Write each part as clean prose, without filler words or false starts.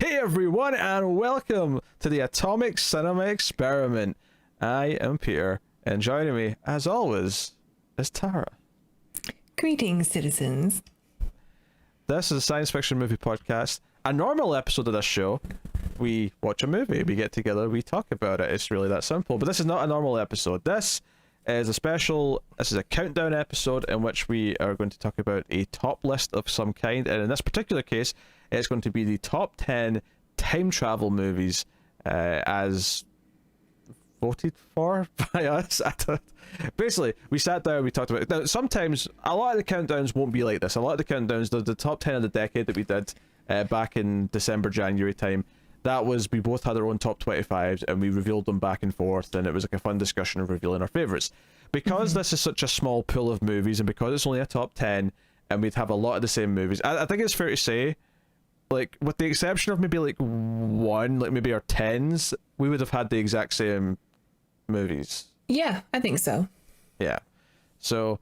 Hey everyone, and welcome to the Atomic Cinema Experiment. I am Peter, and joining me, as always, is Tara. Greetings, citizens. This is a science fiction movie podcast. A normal episode of this show, we watch a movie, we get together, we talk about it. It's really that simple. But this is not a normal episode. This is a countdown episode in which we are going to talk about a top list of some kind. And in this particular case, it's going to be the top 10 time travel movies as voted for by us. Basically, we sat down, we talked about it. Now, sometimes a lot of the countdowns won't be like this. A lot of the countdowns, the top 10 of the decade that we did back in December, January time, that was, we both had our own top 25s and we revealed them back and forth, and it was like a fun discussion of revealing our favorites. Because this is such a small pool of movies, and because it's only a top 10, and we'd have a lot of the same movies, I think it's fair to say, like, with the exception of maybe like one, like maybe our 10s, we would have had the exact same movies. Yeah, I think so. Yeah. So,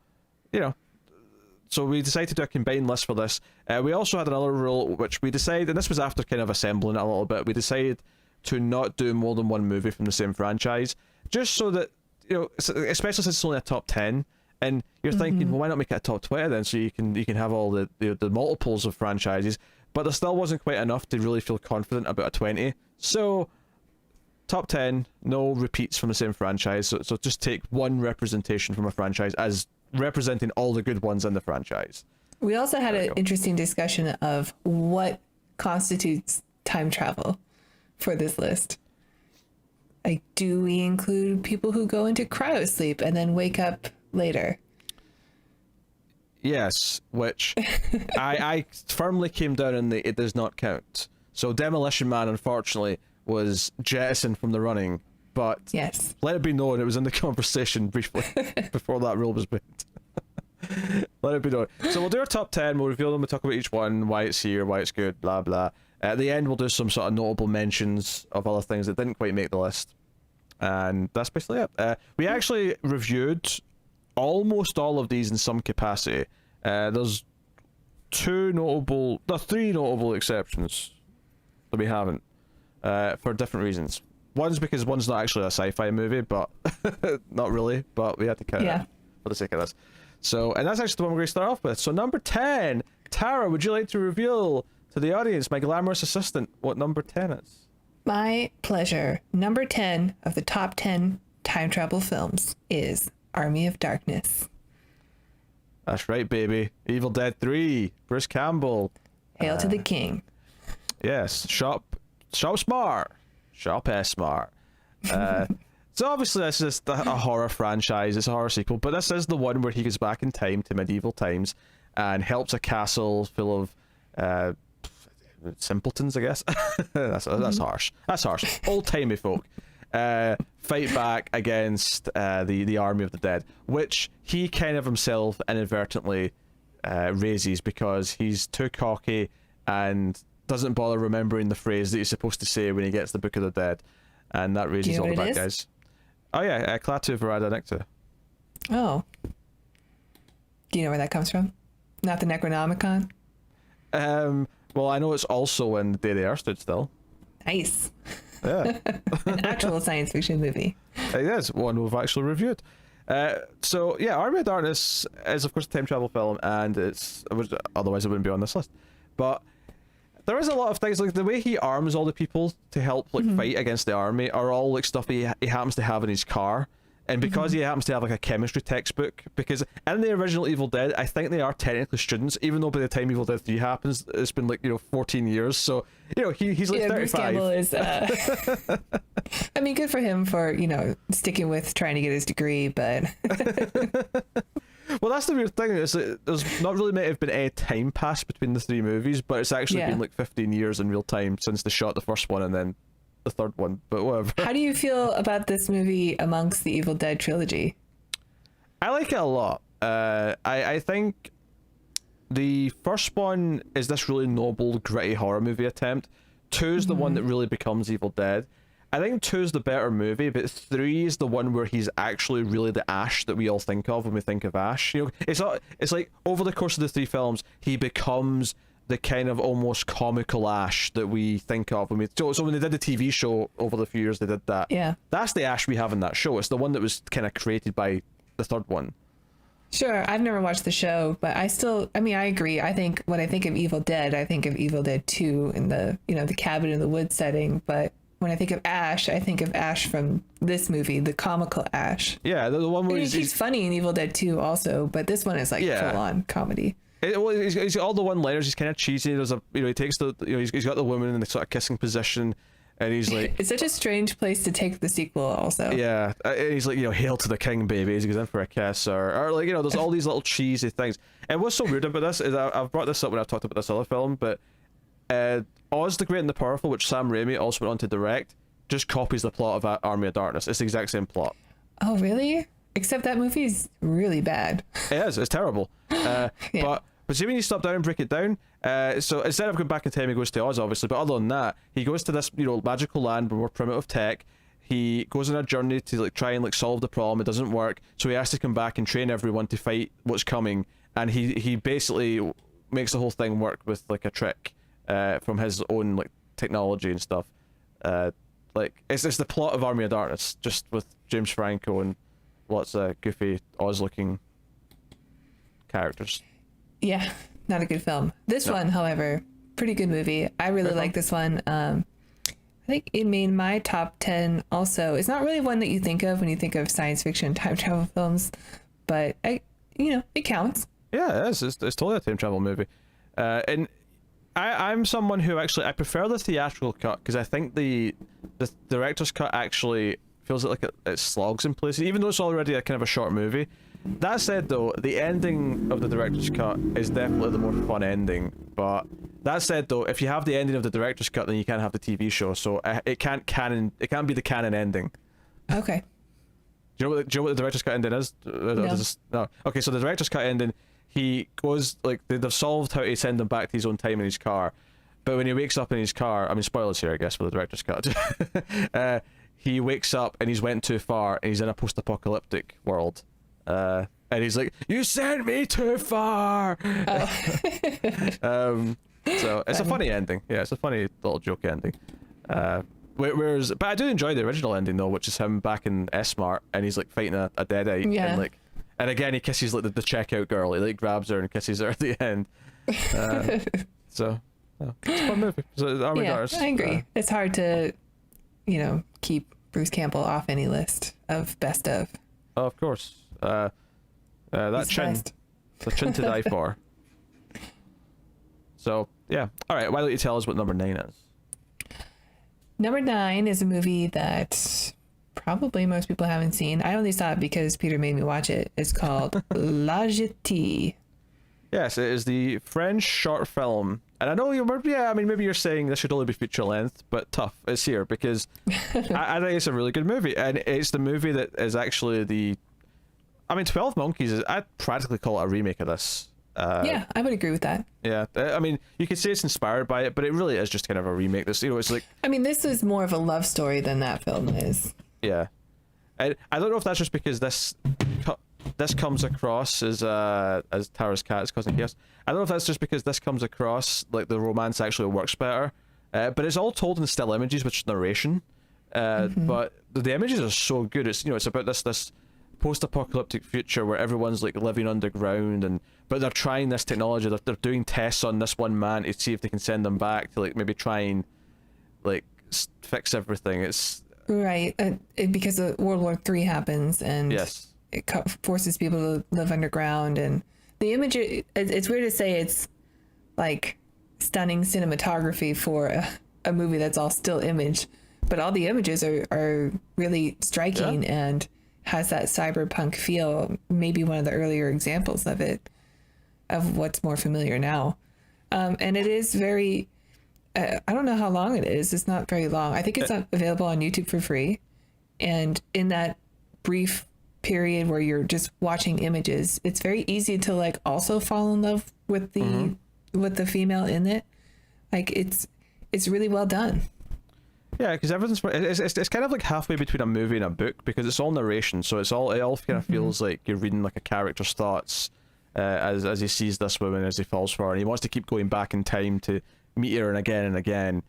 so we decided to do a combined list for this. We also had another rule, which we decided, and this was after kind of assembling it a little bit, we decided to not do more than one movie from the same franchise, just so that, especially since it's only a top 10, and you're thinking, well, why not make it a top 20 then, so you can have all the multiples of franchises, but there still wasn't quite enough to really feel confident about a 20. So, top 10, no repeats from the same franchise, so just take one representation from a franchise as representing all the good ones in the franchise. We also had an interesting discussion of what constitutes time travel for this list. Like, do we include people who go into cryosleep and then wake up later? Yes, which I firmly came down on it does not count. So Demolition Man, unfortunately, was jettisoned from the running, but yes, let it be known it was in the conversation briefly before that rule was made. Let it be known. So we'll do our top 10, we'll reveal them, we'll talk about each one, why it's here, why it's good, blah blah. At the end we'll do some sort of notable mentions of other things that didn't quite make the list. And that's basically it. We actually reviewed almost all of these in some capacity. There's three notable exceptions that we haven't, for different reasons. One's because one's not actually a sci-fi movie, but not really, but we had to count it for the sake of this. So, and that's actually the one we're going to start off with. So number 10, Tara, would you like to reveal to the audience, my glamorous assistant, what number 10 is? My pleasure. Number 10 of the top 10 time travel films is Army of Darkness. That's right, baby. Evil Dead 3, Bruce Campbell. Hail to the king. Yes, shop smart. Shop S smart. So obviously this is a horror franchise, it's a horror sequel, but this is the one where he goes back in time to medieval times and helps a castle full of simpletons, I guess. That's harsh. That's harsh. Old-timey folk. Fight back against the army of the dead, which he kind of himself inadvertently raises because he's too cocky and doesn't bother remembering the phrase that he's supposed to say when he gets the Book of the Dead, and that raises all the bad guys. Oh yeah, Klaatu Verada Nicta. Oh. Do you know where that comes from? Not the Necronomicon? Well, I know it's also in The Day the Earth Stood Still. Nice. Yeah. An actual science fiction movie. It is, one we've actually reviewed. So yeah, Army of Darkness is of course a time travel film, and otherwise it wouldn't be on this list. But there is a lot of things, like the way he arms all the people to help fight against the army are all like stuff he happens to have in his car. And because he happens to have like a chemistry textbook, because in the original Evil Dead, I think they are technically students, even though by the time Evil Dead 3 happens, it's been 14 years. So, he's like 35. Bruce Campbell is, I mean, good for him for, sticking with trying to get his degree, but... Well, that's the weird thing. Is there's not really meant to have been any time passed between the three movies, but it's actually been 15 years in real time since they shot the first one and then the third one, but whatever. How do you feel about this movie amongst the Evil Dead trilogy? I like it a lot. I think the first one is this really noble, gritty horror movie attempt. 2 is the one that really becomes Evil Dead. I think 2 is the better movie, but 3 is the one where he's actually really the Ash that we all think of when we think of Ash. It's like over the course of the 3 films, he becomes the kind of almost comical Ash that we think of when we so when they did the TV show over the few years they did that. Yeah. That's the Ash we have in that show. It's the one that was kind of created by the third one. Sure, I've never watched the show, but I agree. I think when I think of Evil Dead, I think of Evil Dead 2 in the, the cabin in the woods setting, but when I think of Ash, I think of Ash from this movie, the comical Ash. Yeah, the one where he's funny in Evil Dead 2 also, but this one is like full on comedy. He's got all the one-liners. He's kind of cheesy. There's he takes the, he's got the woman in the sort of kissing position, and he's like, it's such a strange place to take the sequel. Also, yeah, and he's like, hail to the king, baby. As he goes in for a kiss, or like, there's all these little cheesy things. And what's so weird about this is I've brought this up when I've talked about this other film, but Oz the Great and the Powerful, which Sam Raimi also went on to direct, just copies the plot of Army of Darkness. It's the exact same plot. Oh, really? Except that movie is really bad. It is. It's terrible. Yeah. But see, when you stop down and break it down, so instead of going back in time, he goes to Oz, obviously. But other than that, he goes to this, magical land with more primitive tech. He goes on a journey to try and solve the problem. It doesn't work, so he has to come back and train everyone to fight what's coming. And he basically makes the whole thing work with a trick from his own technology and stuff. It's the plot of Army of Darkness, just with James Franco and lots of goofy Oz-looking characters. Yeah, not a good film. This one, however, pretty good movie. I really like this one. I think it made my top 10 also. It's not really one that you think of when you think of science fiction time travel films, but it counts. Yeah, it is. It's totally a time travel movie. And I'm someone who I prefer the theatrical cut because I think the director's cut actually feels like it slogs in places, even though it's already a kind of a short movie. That said, though, the ending of the director's cut is definitely the more fun ending. But that said, though, if you have the ending of the director's cut, then you can't have the TV show. So it can't be the canon ending. Okay. Do you know what the director's cut ending is? No. Okay, so the director's cut ending, he goes they've solved how to send him back to his own time in his car, but when he wakes up in his car, I mean, spoilers here, I guess, for the director's cut. He wakes up and he's went too far, and he's in a post-apocalyptic world. And he's like, "You sent me too far." Oh. So it's a funny ending. Yeah, it's a funny little joke ending. But I do enjoy the original ending though, which is him back in S-Mart and he's fighting a deadite. Yeah. And again he kisses the checkout girl. He grabs her and kisses her at the end. So it's a fun movie. So, I agree. It's hard to, keep Bruce Campbell off any list of best of. Oh, of course. That He's chin, best. the chin to die for. So yeah, all right. Why don't you tell us what number 9 is? Number 9 is a movie that probably most people haven't seen. I only saw it because Peter made me watch it. It's called La Jetée. Yes, it is the French short film. And I know maybe you're saying this should only be feature length, but tough. It's here because I think it's a really good movie. And it's the movie that is actually 12 Monkeys I'd practically call it a remake of this. Yeah, I would agree with that. Yeah, I mean, you could say it's inspired by it, but it really is just kind of a remake. This, it's like... I mean, this is more of a love story than that film is. Yeah. I don't know if that's just because this comes across as Tara's cat is causing chaos. I don't know if that's just because this comes across the romance actually works better. But it's all told in still images, which is narration. But the images are so good. It's it's about this post-apocalyptic future where everyone's living underground, but they're trying this technology. They're doing tests on this one man to see if they can send them back to maybe try and fix everything. It's right because World War III happens, and yes, it forces people to live underground. And the image, it's weird to say it's stunning cinematography for a movie that's all still image, but all the images are really striking and has that cyberpunk feel, maybe one of the earlier examples of it, of what's more familiar now. And it is very, I don't know how long it is. It's not very long. I think it's available on YouTube for free. And in that brief period where you're just watching images, it's very easy to also fall in love with the female in it. It's really well done. Yeah, because it's kind of halfway between a movie and a book because it's all narration, so it all kind of feels like you're reading a character's thoughts, as he sees this woman as he falls for her, and he wants to keep going back in time to meet her and again.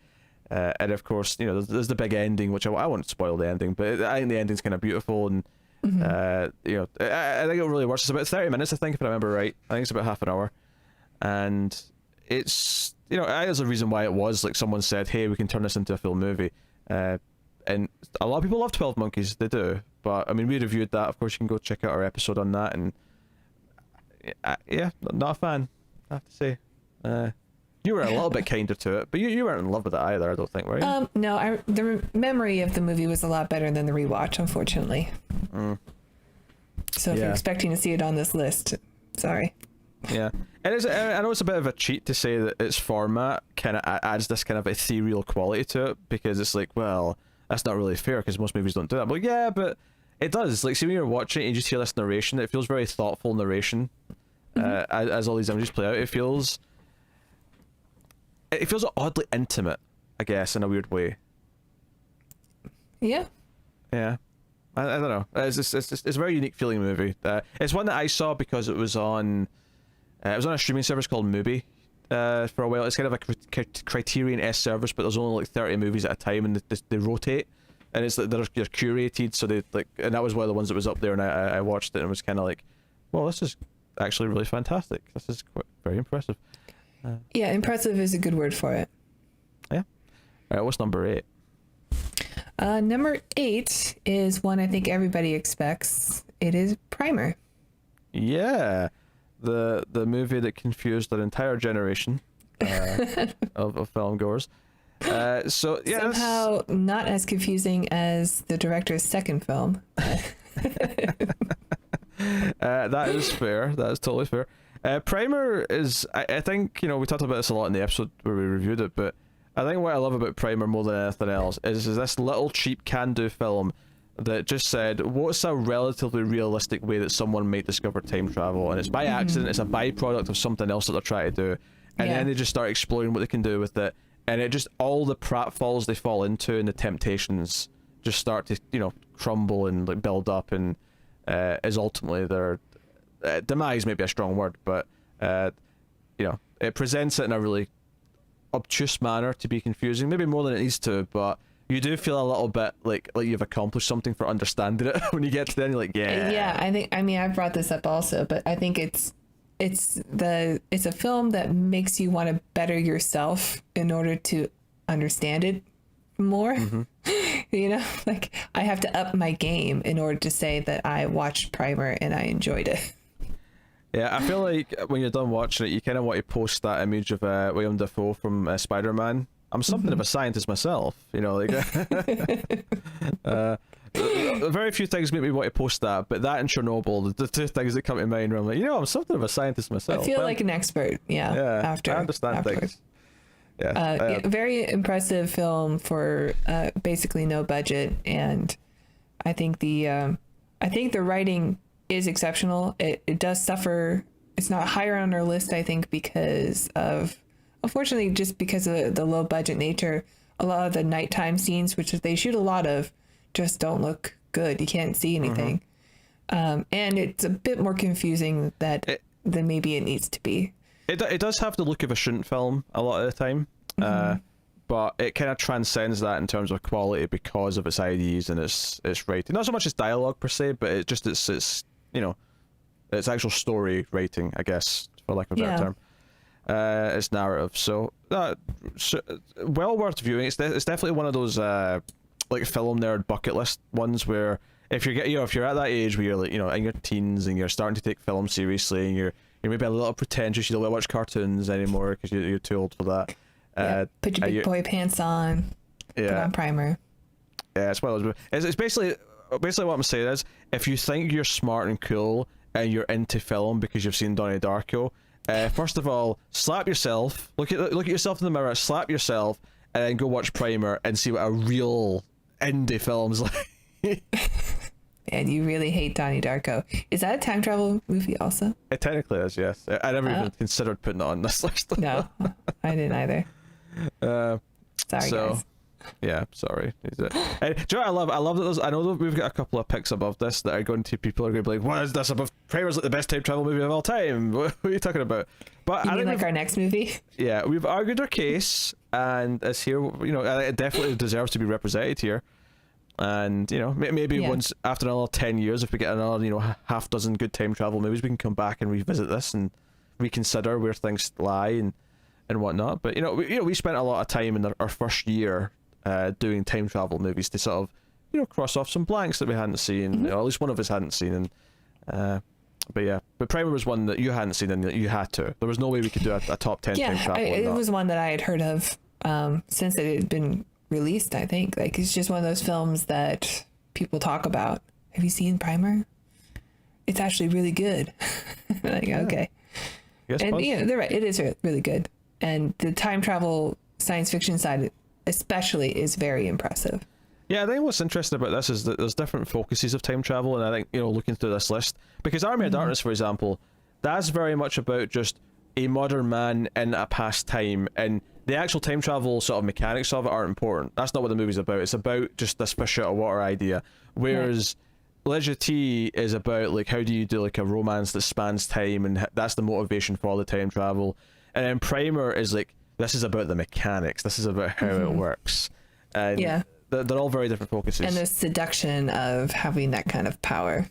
And of course, you know, there's the big ending, which I won't spoil the ending, but I think the ending's kind of beautiful, and you know, I think it really works. It's about 30 minutes, I think, if I remember right. I think it's about half an hour, and it's, you know, I think there's a reason why it was like someone said, hey, we can turn this into a full movie, and a lot of people love 12 Monkeys, they do, but I mean, we reviewed that. Of course, you can go check out our episode on that, and yeah, not a fan, I have to say. You were a little bit kinder to it, but you weren't in love with it either, I don't think, were you? No, the memory of the movie was a lot better than the rewatch, unfortunately. So if you're expecting to see it on this list, sorry. Yeah, it is. I know it's a bit of a cheat to say that its format kind of adds this kind of ethereal quality to it, because it's like, well, that's not really fair because most movies don't do that. But yeah, but it does. Like, see, when you're watching it, you just hear this narration. It feels very thoughtful narration. As all these images play out, it feels oddly intimate, I guess, in a weird way. Yeah. Yeah. I don't know. It's a very unique feeling movie. It's one that I saw because it was on a streaming service called Mubi for a while. It's kind of a Criterion-esque service, but there's only like 30 movies at a time, and they rotate, and it's like they're curated, so they like, and that was one of the ones that was up there, and I watched it and was kind of like, well, this is actually really fantastic. This is very impressive. Yeah, impressive is a good word for it. Yeah. All right, what's number 8? Number 8 is one I think everybody expects. It is Primer. Yeah, the movie that confused an entire generation of film goers. So yeah, somehow not as confusing as the director's second film. That is fair. That is totally fair. Primer is, I think, you know, we talked about this a lot in the episode where we reviewed it, but I think what I love about Primer more than anything else is this little cheap can-do film that just said, what's a relatively realistic way that someone might discover time travel? And it's by accident, it's a byproduct of something else that they're trying to do. And then they just start exploring what they can do with it. And it just, all the pratfalls they fall into and the temptations just start to, you know, crumble and like build up, and is ultimately their demise, maybe a strong word, but you know, it presents it in a really obtuse manner to be confusing, maybe more than it needs to, but you do feel a little bit like you've accomplished something for understanding it when you get to the end. You're like, yeah. I mean, I brought this up also, but I think it's a film that makes you want to better yourself in order to understand it more. You know, like, I have to up my game in order to say that I watched Primer and I enjoyed it. Yeah, I feel like when you're done watching it, you kind of want to post that image of William Dafoe from Spider-Man. I'm something of a scientist myself, you know, like very few things make me want to post that, but that and Chernobyl, the two things that come to mind where I'm like, you know, I'm something of a scientist myself. I feel like an expert, I understand things. Yeah. Very impressive film for basically no budget, and I think the writing is exceptional. It does suffer. It's not higher on our list, I think, because of, unfortunately, just because of the low budget nature. A lot of the nighttime scenes, which they shoot a lot of, just don't look good. You can't see anything, and it's a bit more confusing than maybe it needs to be. It does have the look of a student film a lot of the time, but it kind of transcends that in terms of quality because of its ideas and its writing. Not so much its dialogue per se, but it's you know, its actual story writing, I guess, for lack of a better term. Its narrative. So well worth viewing. It's definitely one of those like film nerd bucket list ones where if you're at that age where you're like, you know, in your teens and you're starting to take film seriously and you're maybe a little pretentious, you don't want to watch cartoons anymore because you're too old for that. Put your big boy pants on. Put on Primer. Yeah, it's one of those. It's basically what I'm saying is, if you think you're smart and cool and you're into film because you've seen Donnie Darko, first of all, slap yourself. Look at yourself in the mirror. Slap yourself, and then go watch Primer and see what a real indie film's like. And you really hate Donnie Darko. Is that a time travel movie also? It technically is, yes. I never even considered putting it on this list. No, I didn't either. Sorry, guys. Yeah, sorry. Do you know what I love? I love that I know that we've got a couple of picks above this that are going to people are going to be like, what is this above? Kramer's like the best time travel movie of all time. What are you talking about? But You I mean think like our next movie? yeah, we've argued our case, and it's here. You know, it definitely deserves to be represented here. And you know, maybe once after another 10 years, if we get another half dozen good time travel movies, we can come back and revisit this and reconsider where things lie and whatnot. But we spent a lot of time in our first year doing time travel movies to sort of cross off some blanks that we hadn't seen, or at least one of us hadn't seen. And but Primer was one that you hadn't seen and that you had to. There was no way we could do a top 10 time travel. It was one that I had heard of since it had been released. I think like it's just one of those films that people talk about. Have you seen Primer? It's actually really good. Like okay, and they're right. It is really good, and the time travel science fiction side especially is very impressive. Yeah, I think what's interesting about this is that there's different focuses of time travel, and I think looking through this list, because Army of Darkness, for example, that's very much about just a modern man in a past time, and the actual time travel sort of mechanics of it aren't important. That's not what the movie's about. It's about just this fish out of water idea. Whereas Leisure T is about like how do you do like a romance that spans time, and that's the motivation for all the time travel. And then Primer is like, this is about the mechanics. This is about how it works. And they're all very different focuses. And the seduction of having that kind of power.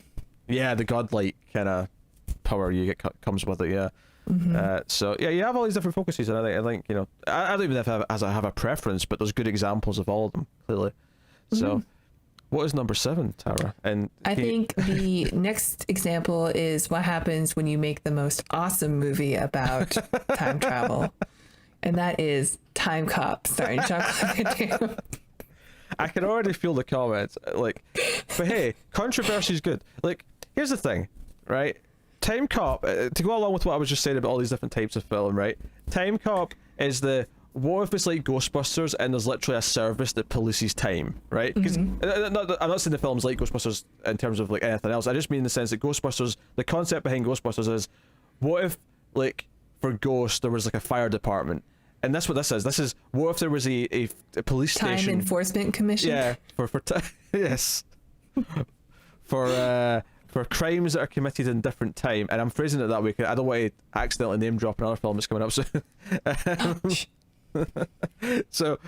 Yeah, the godlike kind of power you get comes with it. Yeah. So yeah, you have all these different focuses, and I think I don't even have a preference, but there's good examples of all of them clearly. So, what is number 7, Tara? And I think the next example is what happens when you make the most awesome movie about time travel, and that is Time Cop, starring Jean-Claude Van Damme. I can already feel the comments, like, but hey, controversy is good. Like, here's the thing, right? Time Cop, to go along with what I was just saying about all these different types of film, right? Time Cop is what if it's like Ghostbusters and there's literally a service that polices time, right? Because I'm not saying the film's like Ghostbusters in terms of like anything else. I just mean in the sense that Ghostbusters, the concept behind Ghostbusters is, what if like for Ghost there was like a fire department? And that's what this is. This is what if there was a police station. Time Enforcement Commission. Yeah, yes, for crimes that are committed in different time. And I'm phrasing it that way because I don't want to accidentally name drop another film that's coming up soon. So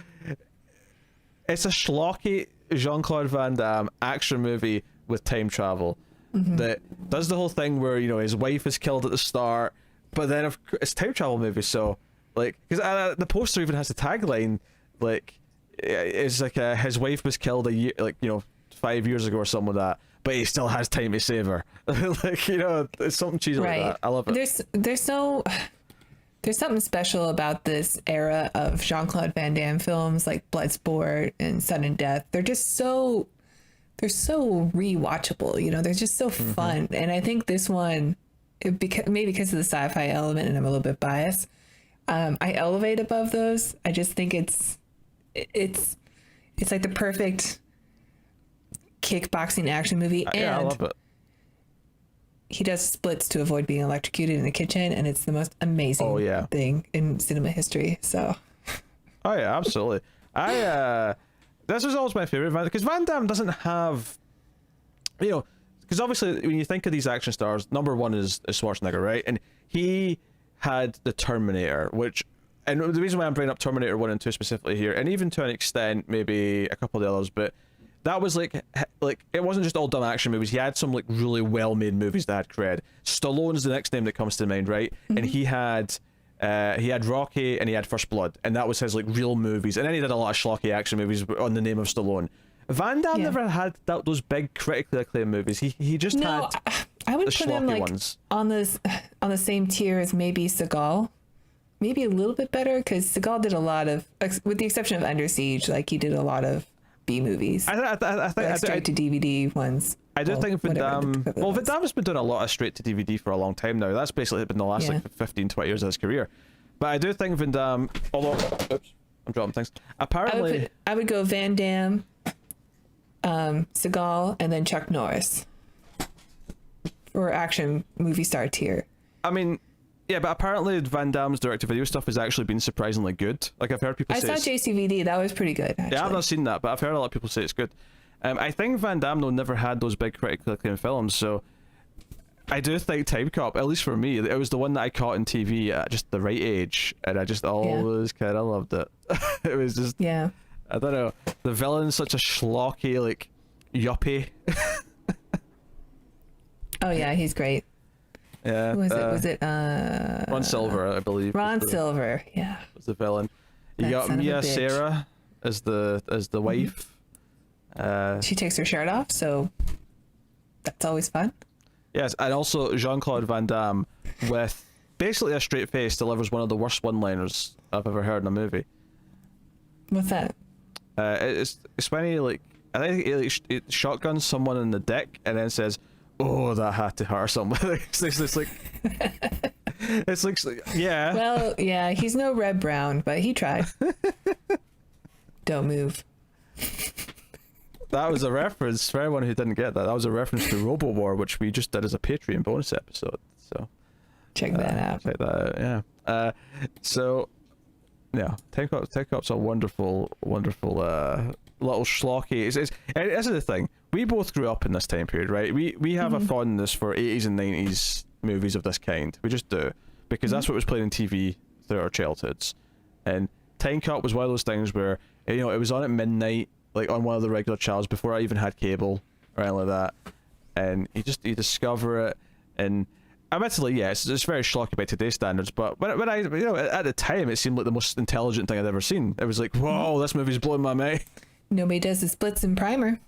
it's a schlocky Jean-Claude Van Damme action movie with time travel that does the whole thing where his wife is killed at the start, but then it's a time travel movie, so like because the poster even has a tagline like it's like his wife was killed a year 5 years ago or something like that, but he still has time to save her. Like it's something cheesy like that. I love it. There's something special about this era of Jean-Claude Van Damme films like Bloodsport and Sudden Death. They're so rewatchable. They're just so fun. And I think this one, maybe because of the sci-fi element, and I'm a little bit biased, I elevate above those. I just think it's like the perfect kickboxing action movie. And yeah, I love it. He does splits to avoid being electrocuted in the kitchen, and it's the most amazing thing in cinema history. So, oh yeah, absolutely. This was always my favorite because Van Damme doesn't have, because obviously when you think of these action stars, number one is Schwarzenegger, right? And he had the Terminator, and the reason why I'm bringing up Terminator 1 and 2 specifically here, and even to an extent maybe a couple of the others, but that was like it wasn't just all dumb action movies. He had some like really well-made movies that had cred. Stallone's the next name that comes to mind, right? And he had Rocky and he had First Blood, and that was his like real movies. And then he did a lot of schlocky action movies on the name of Stallone. Van Damme never had those big critically acclaimed movies. He just had I would the put him like ones on the same tier as maybe Seagal. Maybe a little bit better because Seagal did a lot of, with the exception of Under Siege, like he did a lot of B movies. I think straight to DVD ones. I do think Van Damme. Well, Van Damme's been doing a lot of straight to DVD for a long time now. That's basically been the last like 15, 20 years of his career. But I do think Van Damme. Although, oops, I'm dropping things. Apparently, I would go Van Damme, Seagal, and then Chuck Norris for action movie star tier. I mean, Yeah, but apparently Van Damme's direct-to-video stuff has actually been surprisingly good. Like, I've heard people I say saw it's... JCVD. That was pretty good, actually. Yeah, I've not seen that, but I've heard a lot of people say it's good. I think Van Damme, though, never had those big critically acclaimed films, so I do think Time Cop, at least for me, it was the one that I caught on TV at just the right age, and I just always kind of loved it. It was just... Yeah. I don't know. The villain's such a schlocky, like, yuppie. Oh, yeah, he's great. Yeah. Who was it? Was it Ron Silver, I believe. Ron Silver, yeah. Was the villain. You That got son of a Mia bitch. Sara as the wife. She takes her shirt off, so that's always fun. Yes, and also Jean-Claude Van Damme with basically a straight face delivers one of the worst one-liners I've ever heard in a movie. What's that? It's when he, like, I think he shotguns someone in the dick and then says, "Oh, that had to hurt," or something. It's like, it's like, yeah. Well, yeah, he's no Red Brown, but he tried. Don't move. That was a reference for anyone who didn't get that. That was a reference to Robo War, which we just did as a Patreon bonus episode. So Check that out. check that out. Yeah. So yeah, Time Cop's a wonderful little schlocky. And this is the thing. We both grew up in this time period, right? We have a fondness for 80s and 90s movies of this kind. We just do, because that's what was playing on TV throughout our childhoods. And Time Cop was one of those things where, you know, it was on at midnight, like on one of the regular channels before I even had cable or anything like that. And you discover it, and admittedly, yeah, it's very schlocky by today's standards, but when I, you know, at the time, it seemed like the most intelligent thing I'd ever seen. It was like, whoa, this movie's blowing my mind. Nobody does the splits in primer.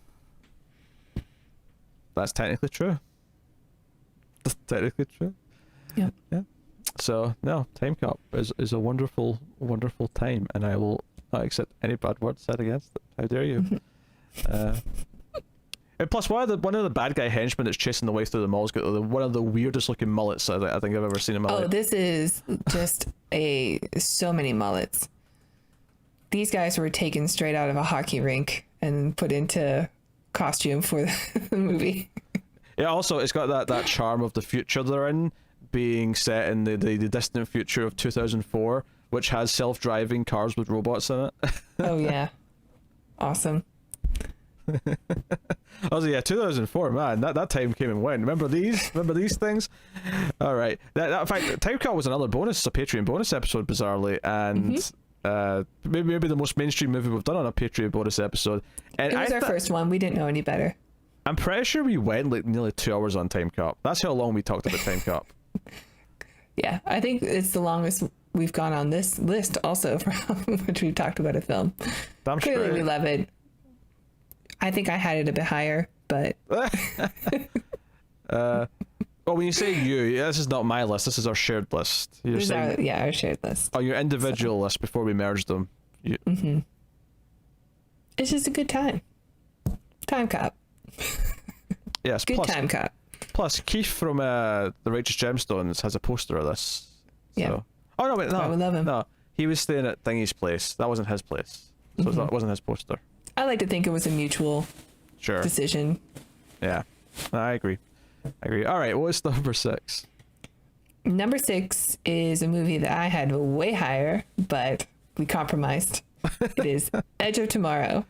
That's technically true. That's technically true. Yep. Yeah. So no, Time Cop is a wonderful, wonderful time, and I will not accept any bad words said against it. How dare you? And plus, one of the bad guy henchmen that's chasing the way through the mall's got one of the weirdest looking mullets I think I've ever seen in my life. Oh, this is just so many mullets. These guys were taken straight out of a hockey rink and put into costume for the movie. Yeah, also, it's got that charm of the future they're in, being set in the distant future of 2004, which has self-driving cars with robots in it. Oh, yeah. Awesome. Also, yeah, 2004, man, that time came and went. Remember these things? All right. In fact, Time Cop was another bonus, a Patreon bonus episode, bizarrely, and maybe the most mainstream movie we've done on a Patreon bonus episode. And It was our first one. We didn't know any better. I'm pretty sure we went like nearly 2 hours on Time Cop. That's how long we talked about Time Cop. Yeah, I think it's the longest we've gone on this list also for how much we've talked about a film. Damn Clearly straight. we love it. I think I had it a bit higher, but Well, when you say you, this is not my list. This is our shared list. You're this is saying our shared list. on your individual list before we merged them. It's just a good time. Time Cop. Yes. Good time Cop. Plus, Keith from the Righteous Gemstones has a poster of this. So. Yeah. Oh no, wait, no. I would love him. No, he was staying at Thingy's place. That wasn't his place, so it wasn't his poster. I like to think it was a mutual Sure. decision. Yeah, I agree. All right, what's number 6? Number 6 is a movie that I had way higher, but we compromised. It is Edge of Tomorrow.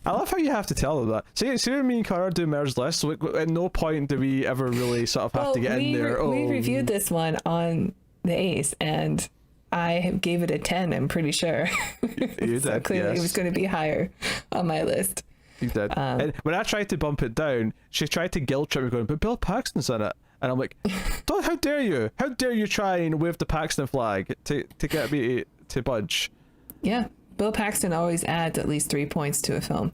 I love how you have to tell them that. See when me and Cara do merged lists, so at no point do we ever really sort of have to get in there. We reviewed this one on the Ace, and I gave it a 10, I'm pretty sure. You So did, clearly yes. it was going to be higher on my list. You did. And when I tried to bump it down, she tried to guilt trip me going, but Bill Paxton's in it. And I'm like, don't, how dare you? How dare you try and wave the Paxton flag to get me to budge? Yeah, Bill Paxton always adds at least 3 points to a film.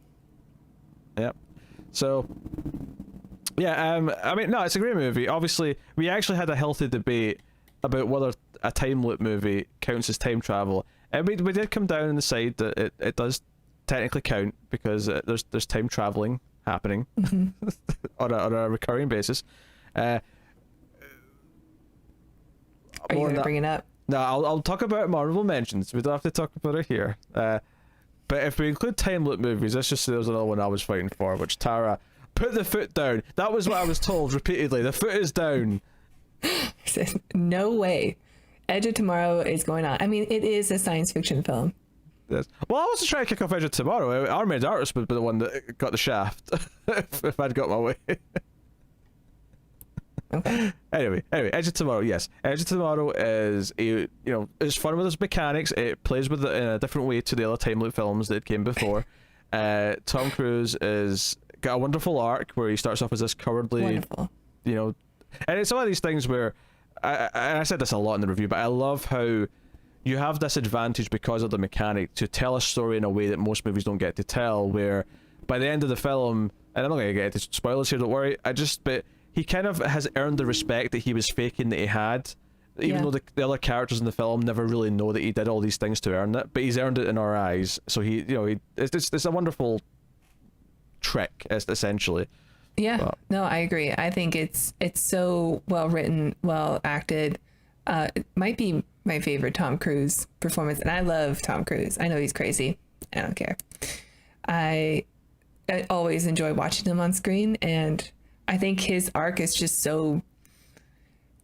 Yep. So, yeah, I mean, no, it's a great movie. Obviously, we actually had a healthy debate about whether a time loop movie counts as time travel. And we did come down on the side that it does technically count because there's time traveling happening on a recurring basis. Are you going to bring it up? No, I'll talk about Marvel mentions. We don't have to talk about it here. But if we include time loop movies, let's just say there's another one I was fighting for, which Tara put the foot down. That was what I was told repeatedly. The foot is down. I said, no way. Edge of Tomorrow is going on. I mean, it is a science fiction film. Yes. Well, I wasn't trying to kick off Edge of Tomorrow. Armade Artist would be the one that got the shaft if I'd got my way. Okay. Anyway, Edge of Tomorrow, yes. Edge of Tomorrow is it's fun with its mechanics. It plays with it in a different way to the other time loop films that came before. Tom Cruise is got a wonderful arc where he starts off as this cowardly, Wonderful. And it's some of these things where I said this a lot in the review, but I love how you have this advantage because of the mechanic to tell a story in a way that most movies don't get to tell, where by the end of the film, and I'm not going to get into spoilers here, don't worry, but he kind of has earned the respect that he was faking that he had, even though the other characters in the film never really know that he did all these things to earn it, but he's earned it in our eyes. So it's a wonderful trick, essentially. Yeah, But no, I agree. I think it's so well written, well acted. It might be my favorite Tom Cruise performance, and I love Tom Cruise. I know he's crazy. I don't care. I always enjoy watching him on screen, and I think his arc is just so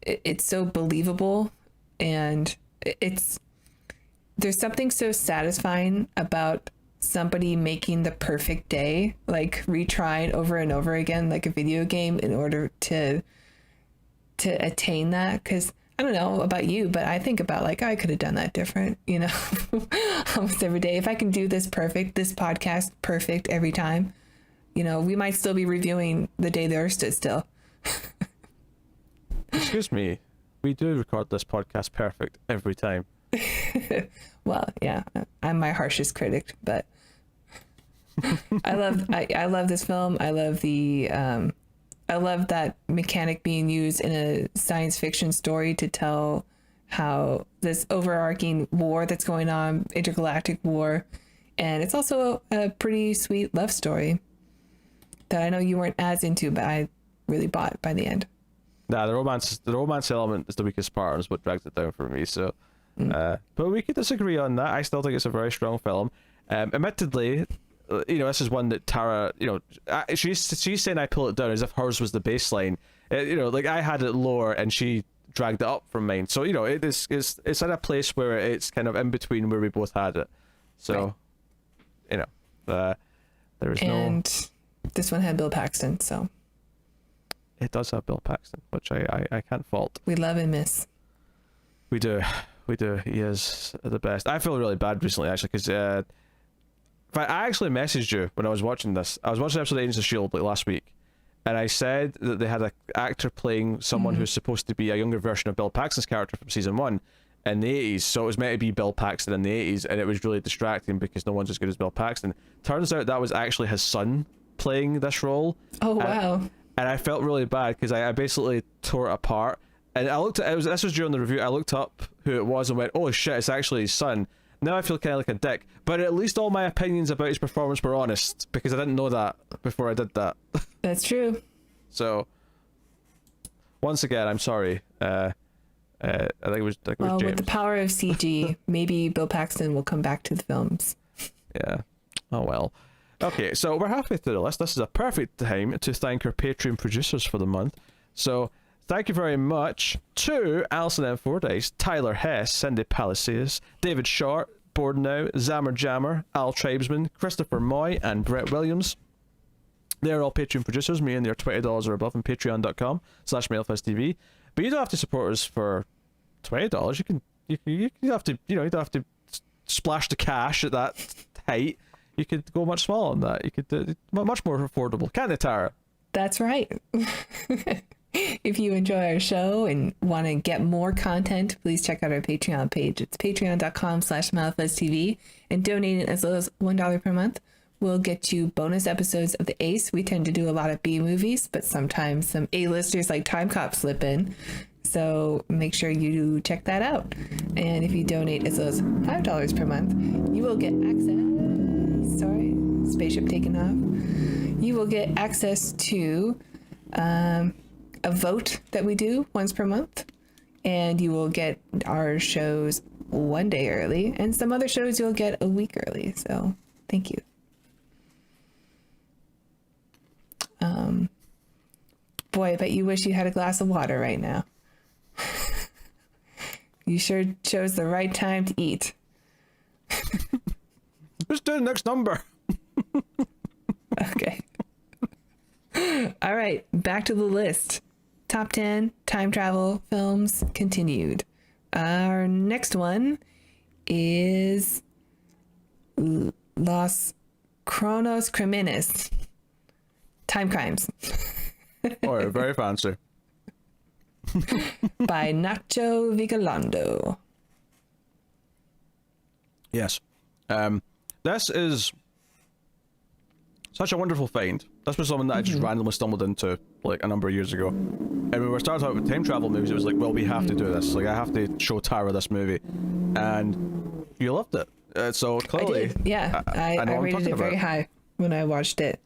it's so believable, and there's something so satisfying about somebody making the perfect day, like retrying over and over again like a video game in order to attain that. Because I don't know about you, but I think about like I could have done that different, almost every day. If I can do this podcast perfect every time, we might still be reviewing The Day the Earth Stood Still. excuse me, we do record this podcast perfect every time. Well, yeah, I'm my harshest critic, but I love this film. I love that mechanic being used in a science fiction story to tell how this overarching war that's going on, intergalactic war, and it's also a pretty sweet love story that I know you weren't as into, but I really bought by the end. Nah, the romance element is the weakest part, and is what drags it down for me. So, but we could disagree on that. I still think it's a very strong film. Admittedly, this is one that Tara, she's saying I pull it down as if hers was the baseline. Like I had it lower and she dragged it up from mine. So it's at a place where it's kind of in between where we both had it. So, there is and this one had Bill Paxton, so it does have Bill Paxton, which I can't fault. we love and miss. We do. He is the best. I feel really bad recently, actually, because I actually messaged you when I was watching this. I was watching the episode of Agents of S.H.I.E.L.D. like last week, and I said that they had an actor playing someone who's supposed to be a younger version of Bill Paxton's character from season 1 in the 80s. So it was meant to be Bill Paxton in the 80s, and it was really distracting because no one's as good as Bill Paxton. Turns out that was actually his son playing this role. Oh, wow. And I felt really bad because I basically tore it apart. And I looked at this was during the review. I looked up who it was and went, "Oh shit, it's actually his son." Now I feel kind of like a dick. But at least all my opinions about his performance were honest because I didn't know that before I did that. That's true. So once again, I'm sorry. I think it was Well, James. with the power of CG, maybe Bill Paxton will come back to the films. Yeah. Oh well. Okay, so we're halfway through the list. This is a perfect time to thank our Patreon producers for the month. So thank you very much to Alison M. Fordyce, Tyler Hess, Cindy Palacios, David Short, Board Now, Zammer Jammer, Al Tribesman, Christopher Moy, and Brett Williams. They're all Patreon producers, meaning they're $20 or above on patreon.com/MailFestTV. But you don't have to support us for $20. You don't have to, you don't have to splash the cash at that height. You could go much smaller than that. You could much more affordable. Can't you, Tara? That's right. If you enjoy our show and want to get more content, please check out our Patreon page. It's patreon.com/MalFuzzTV, and donating as low as $1 per month will get you bonus episodes of the Ace. We tend to do a lot of B movies, but sometimes some A-listers like Time Cop slip in. So make sure you check that out. And if you donate as low as $5 per month, you will get access. Sorry, spaceship taking off. You will get access to a vote that we do once per month, and you will get our shows one day early, and some other shows you'll get a week early. So thank you. Boy, I bet you wish you had a glass of water right now. You sure chose the right time to eat. Let's do the next number. Okay. All right, back to the list. Top 10 time travel films continued. Our next one is Los Cronos Crímenes. Time Crimes. Oh, very fancy. By Nacho Vigalondo. Yes. This is such a wonderful find. This was something that I just randomly stumbled into like a number of years ago. And when we started out with time travel movies, it was like, well, we have to do this. Like, I have to show Tara this movie. And you loved it. So clearly... I did. Yeah, I rated it very high when I watched it.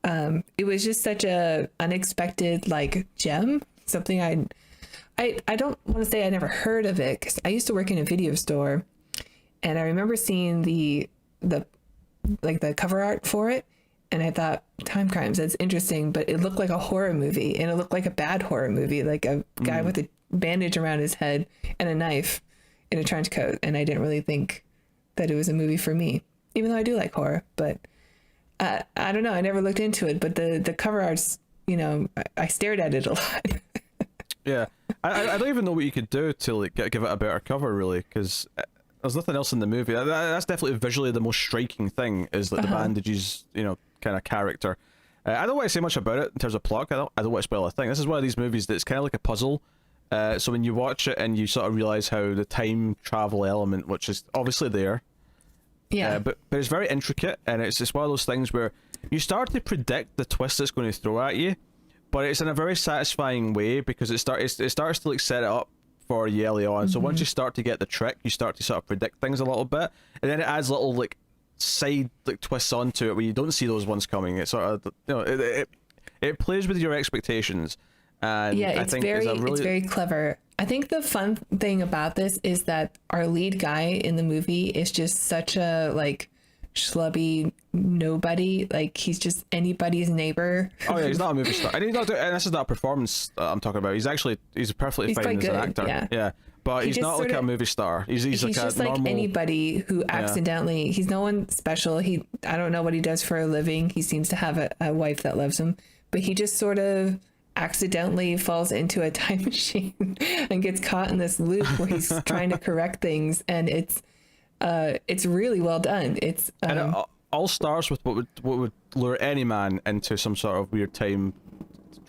It was just such a unexpected like gem. Something I don't want to say I never heard of it, because I used to work in a video store, and I remember seeing the cover art for it, and I thought, Time Crimes, that's interesting, but it looked like a horror movie, and it looked like a bad horror movie, like a guy with a bandage around his head and a knife in a trench coat, and I didn't really think that it was a movie for me, even though I do like horror. But I don't know, I never looked into it, but the cover art's, I stared at it a lot. Yeah, I don't even know what you could do to like give it a better cover, really, because there's nothing else in the movie. That's definitely visually the most striking thing, is like the bandages, kind of character. I don't want to say much about it in terms of plot. I don't want to spoil a thing. This is one of these movies that's kind of like a puzzle. So when you watch it and you sort of realize how the time travel element, which is obviously there, but it's very intricate, and it's just one of those things where you start to predict the twist it's going to throw at you, but it's in a very satisfying way, because it starts to like set it up for you early on. So once you start to get the trick, you start to sort of predict things a little bit, and then it adds little like side like twists onto it where you don't see those ones coming. It sort of it plays with your expectations, and I think it's very clever. I think the fun thing about this is that our lead guy in the movie is just such a like schlubby nobody. Like, he's just anybody's neighbor. Oh yeah, he's not a movie star, and and this is not a performance I'm talking about. He's perfectly fine as an actor. Yeah, but he's not like a movie star. He's like just a normal... like anybody who accidentally. He's no one special. I don't know what he does for a living. He seems to have a wife that loves him, but he just sort of accidentally falls into a time machine and gets caught in this loop where he's trying to correct things, and it's really well done. It's and it all starts with what would lure any man into some sort of weird time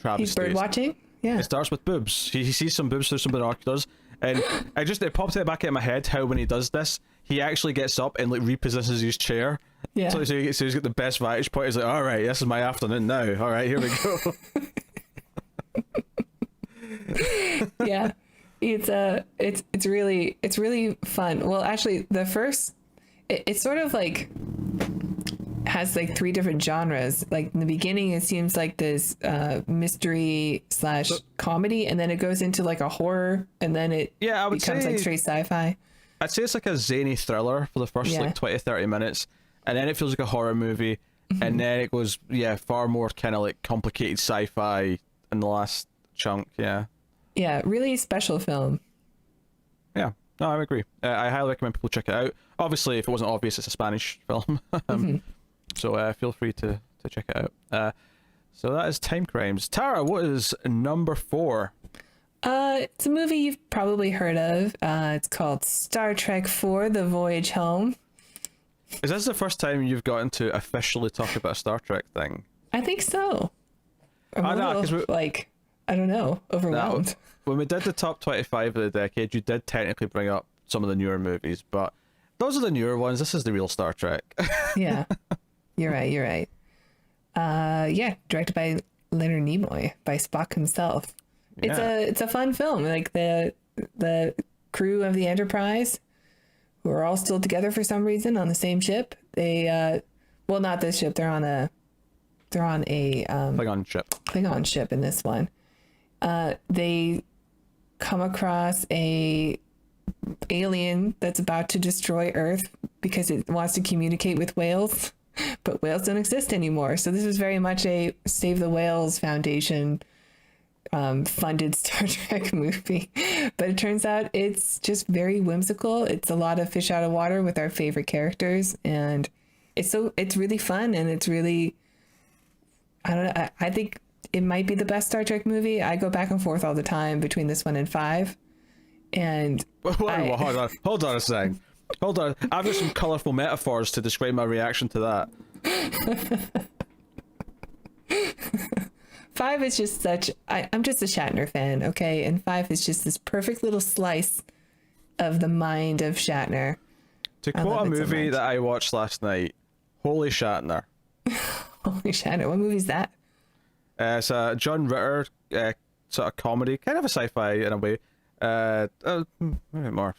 travel. He's bird watching. Yeah, it starts with boobs. He sees some boobs through some binoculars, and it pops it back in my head how when he does this, he actually gets up and like repossesses his chair. Yeah. So he's got the best vantage point. He's like, all right, this is my afternoon now. All right, here we go. Yeah, it's really fun. Well, actually, the first it's sort of like has like three different genres. Like in the beginning, it seems like this mystery / comedy, and then it goes into like a horror, and then it becomes like straight sci-fi. I'd say it's like a zany thriller for the first like 20-30 minutes, and then it feels like a horror movie, and then it goes far more kind of like complicated sci-fi in the last chunk. Yeah, really special film. Yeah, no, I agree. I highly recommend people check it out. Obviously, if it wasn't obvious, it's a Spanish film. So feel free to check it out. So that is Time Crimes. Tara, what is number 4? It's a movie you've probably heard of. It's called Star Trek IV: The Voyage Home. Is this the first time you've gotten to officially talk about a Star Trek thing? I think so. I don't know, overwhelmed. No, when we did the top 25 of the decade, you did technically bring up some of the newer movies, but those are the newer ones. This is the real Star Trek. Yeah, you're right. Directed by Leonard Nimoy, by Spock himself. It's a fun film. Like the crew of the Enterprise, who are all still together for some reason on the same ship. They not this ship. They're on a Klingon ship in this one. They come across a alien that's about to destroy Earth because it wants to communicate with whales, but whales don't exist anymore. So this is very much a Save the Whales Foundation funded Star Trek movie, but it turns out it's just very whimsical. It's a lot of fish out of water with our favorite characters, and it's really fun, and it's really, I don't know, I think it might be the best Star Trek movie. I go back and forth all the time between this one and 5, and hold on a second. Hold on, I've got some colourful metaphors to describe my reaction to that. 5 is just I'm just a Shatner fan, okay? And 5 is just this perfect little slice of the mind of Shatner. To quote a movie that I watched last night, holy Shatner. Holy Shatner, what movie is that? It's a John Ritter sort of comedy, kind of a sci-fi in a way. Maybe more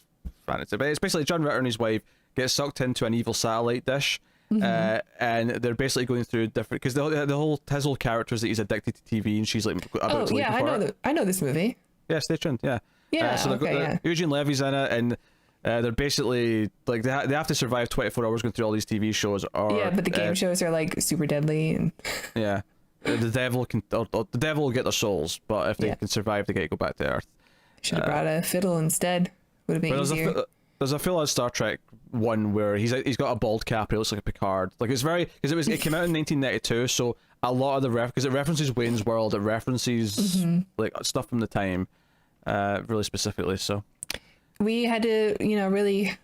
fantasy, but it's basically John Ritter and his wife get sucked into an evil satellite dish. And they're basically going through different, because his whole character is that he's addicted to TV, and she's like about to leave I know this movie. Yeah, Stay Tuned. Yeah. So okay, Eugene Levy's in it, and they're basically like they have to survive 24 hours going through all these TV shows. But the game shows are like super deadly, and the devil will get their souls, but if they can survive, they get to go back to Earth. Should have brought a fiddle instead. Would have been easier. There's a full-on Star Trek one where he's got a bald cap. He looks like a Picard. Like it's very, because it came out in 1992, so a lot of the because it references Wayne's World, it references like stuff from the time, really specifically. So we had to, really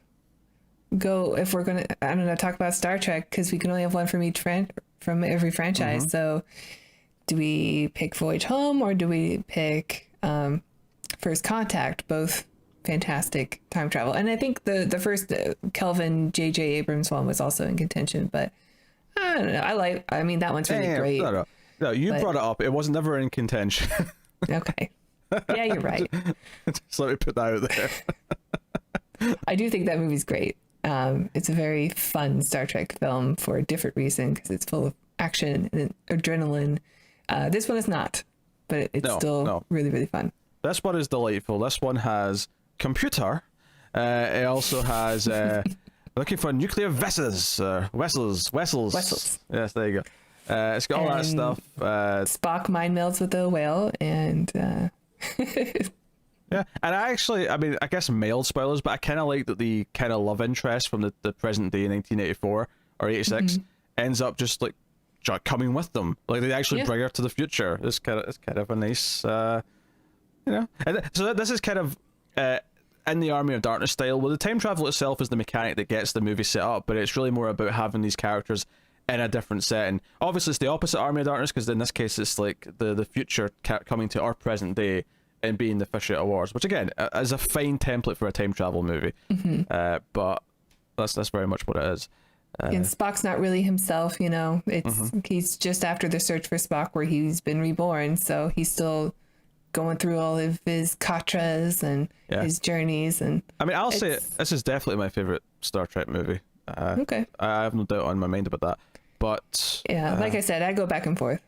go, if we're gonna, I don't know, talk about Star Trek, because we can only have one from from every franchise. So do we pick Voyage Home, or do we pick First Contact? Both fantastic time travel, and I think the first Kelvin J.J. Abrams one was also in contention, but I don't know. I mean that one's really great. No, you brought it up. It was never in contention. Okay. Yeah, you're right. Just let me put that out there. I do think that movie's great. It's a very fun Star Trek film for a different reason, because it's full of action and adrenaline. This one is not, but it's still really, really fun. This one is delightful. This one has computer. It also has looking for nuclear vessels. Yes, there you go. It's got all that stuff. Spock mind melds with a whale, and yeah, and I mean, I guess mild spoilers, but I kind of like that the kind of love interest from the present day, 1984 or 86, ends up just like coming with them. Like they actually bring her to the future. It's kind of a nice, And so this is kind of in the Army of Darkness style. Well, the time travel itself is the mechanic that gets the movie set up, but it's really more about having these characters in a different setting. Obviously, it's the opposite Army of Darkness, because in this case, it's like the future coming to our present day and being the fish out of wars, which again is a fine template for a time travel movie. But that's very much what it is. And Spock's not really himself, It's he's just after the search for Spock, where he's been reborn, so he's still going through all of his katras and his journeys. And I mean, I'll say this is definitely my favorite Star Trek movie. Okay, I have no doubt on my mind about that. But like I said, I go back and forth.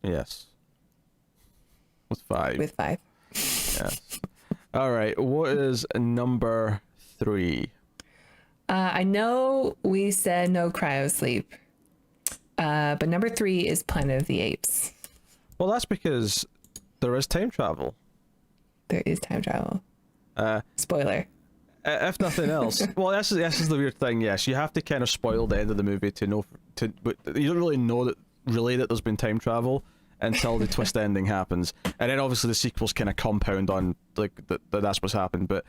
Yes. With 5. Yes. All right. What is number 3? I know we said no cryo sleep, but number 3 is Planet of the Apes. Well, that's because there is time travel. There is time travel. Spoiler. If nothing else. Well, this is the weird thing. Yes, you have to kind of spoil the end of the movie to know. But you don't really know that there's been time travel until the twist ending happens, and then obviously the sequels kind of compound on like that's what's happened. But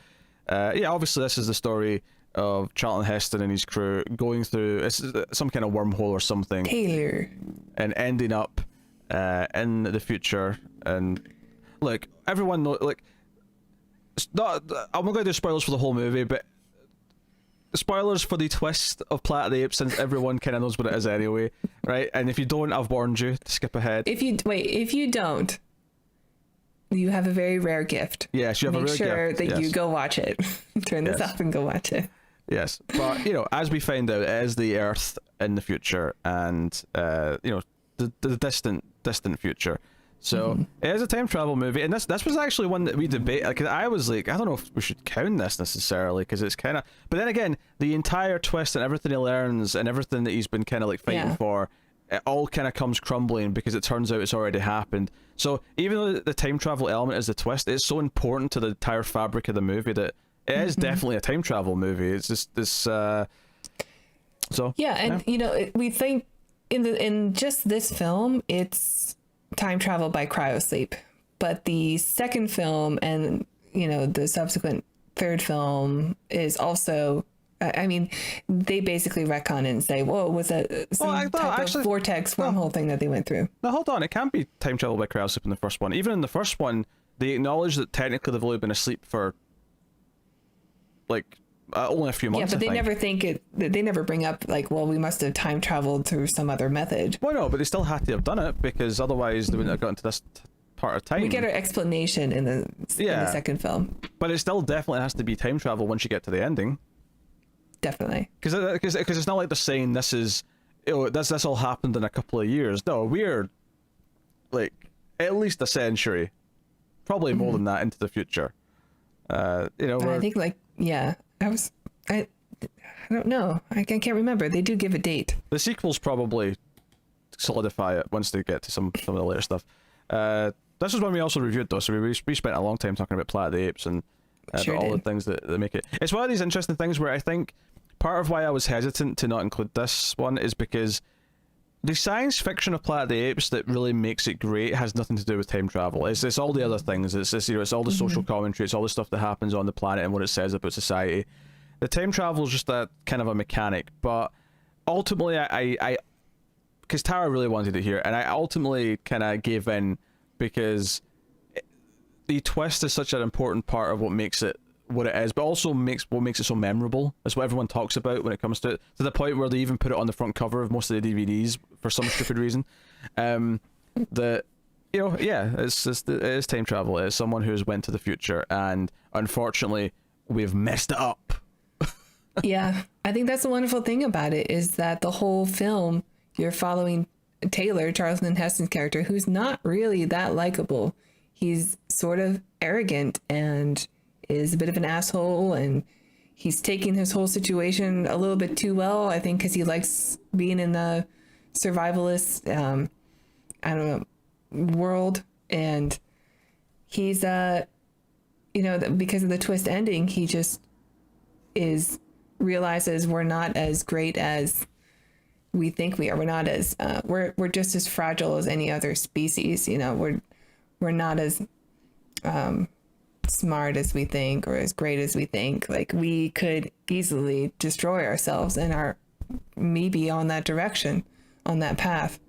obviously this is the story of Charlton Heston and his crew going through some kind of wormhole or something, Taylor, and ending up in the future. And look, everyone know, like, it's not, I'm not going to do spoilers for the whole movie, but spoilers for the twist of Planet of the Apes, since everyone kind of knows what it is anyway, right? And if you don't, I've warned you to skip ahead. If you don't, you have a very rare gift. Yes, you have a rare gift. Make sure that you go watch it. Turn this off and go watch it. Yes, but as we find out, it is the Earth in the future, and the distant future. So it is a time travel movie, and this was actually one that we debate. Like, I was like, I don't know if we should count this necessarily, because it's kind of. But then again, the entire twist and everything he learns and everything that he's been kind of like fighting for it all kind of comes crumbling because it turns out it's already happened. So even though the time travel element is the twist, it's so important to the entire fabric of the movie that it is definitely a time travel movie. It's just this. So yeah, and you know, we think in just this film, it's time travel by cryosleep, but the second film and you know the subsequent third film is also. I mean, they basically retcon it and say, "Whoa, was that some type of vortex wormhole thing that they went through?" No, hold on. It can't be time travel by cryosleep in the first one. Even in the first one, they acknowledge that technically they've only been asleep for like only a few months. Yeah, but they never think it. They never bring up like, "Well, we must have time traveled through some other method." Well, no, but they still had to have done it because otherwise they wouldn't have gotten to this part of time. We get our explanation in the second film, but it still definitely has to be time travel once you get to the ending. Definitely, because it's not like they're saying this is, this all happened in a couple of years. No, we're like at least a century, probably more than that into the future. I think I don't know. I can't remember. They do give a date. The sequels probably solidify it once they get to some of the later stuff. This is one we also reviewed though, so we spent a long time talking about Planet of the Apes and all the things that make it. It's one of these interesting things where I think part of why I was hesitant to not include this one is because the science fiction of Planet of the Apes that really makes it great has nothing to do with time travel. It's all the other things. It's all the social commentary. It's all the stuff that happens on the planet and what it says about society. The time travel is just a kind of a mechanic, but ultimately I because Tara really wanted it here, and I ultimately kind of gave in because the twist is such an important part of what makes it what it is, but also what makes it so memorable. It's what everyone talks about when it comes to it, to the point where they even put it on the front cover of most of the DVDs for some stupid reason. It is time travel. It's someone who's went to the future, and unfortunately, we've messed it up. Yeah, I think that's the wonderful thing about it is that the whole film you're following Taylor, Charlton Heston's character, who's not really that likable. He's sort of arrogant and is a bit of an asshole, and he's taking his whole situation a little bit too well, I think, because he likes being in the survivalist, world. And he's, because of the twist ending, he just realizes we're not as great as we think we are. We're not as, we're just as fragile as any other species. We're not as, smart as we think or as great as we think. Like, we could easily destroy ourselves and are maybe on that direction, on that path.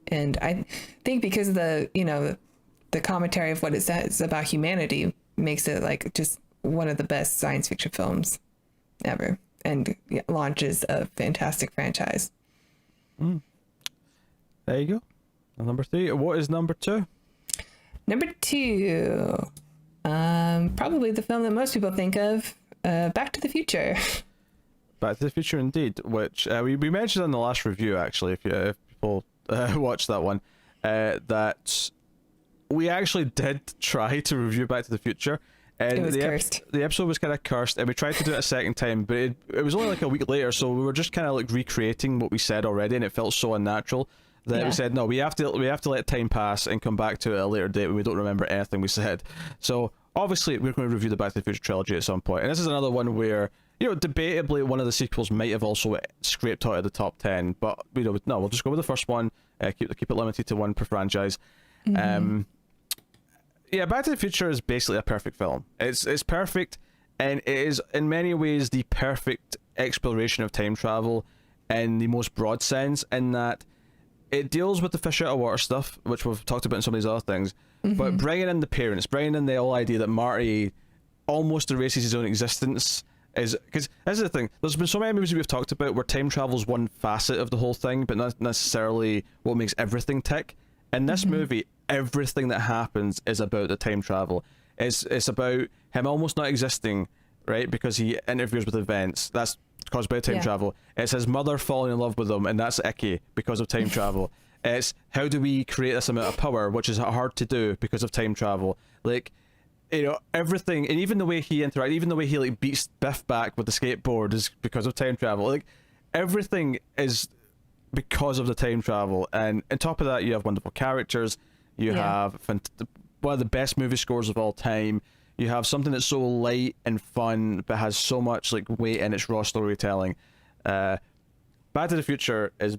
And I think because of the commentary of what it says about humanity makes it like just one of the best science fiction films ever, and launches a fantastic franchise. There you go. Number 3. What is number 2? Number 2, probably the film that most people think of, Back to the Future. Back to the Future, indeed, which we mentioned in the last review, actually, if people watched that one, that we actually did try to review Back to the Future. And it was cursed. The episode was kind of cursed, and we tried to do it a second time, but it was only like a week later, so we were just kind of like recreating what we said already, and it felt so unnatural that we said, no, we have to let time pass and come back to it at a later date when we don't remember anything we said. So obviously we're going to review the Back to the Future trilogy at some point, and this is another one where, debatably one of the sequels might have also scraped out of the top 10, but no, we'll just go with the first one, keep it limited to one per franchise. Back to the Future is basically a perfect film. It's perfect, and it is in many ways the perfect exploration of time travel in the most broad sense, in that it deals with the fish out of water stuff, which we've talked about in some of these other things, but bringing in the parents, bringing in the whole idea that Marty almost erases his own existence, is because this is the thing. There's been so many movies we've talked about where time travel is one facet of the whole thing, but not necessarily what makes everything tick. In this movie, everything that happens is about the time travel. It's about him almost not existing, right? Because he interferes with events. That's caused by time travel. It's his mother falling in love with him, and that's icky because of time travel. It's how do we create this amount of power, which is hard to do because of time travel. Like, everything, and even the way he interacts, even the way he like beats Biff back with the skateboard is because of time travel. Like, everything is because of the time travel. And on top of that, you have wonderful characters. You have one of the best movie scores of all time. You have something that's so light and fun, but has so much like weight in its raw storytelling. Back to the Future is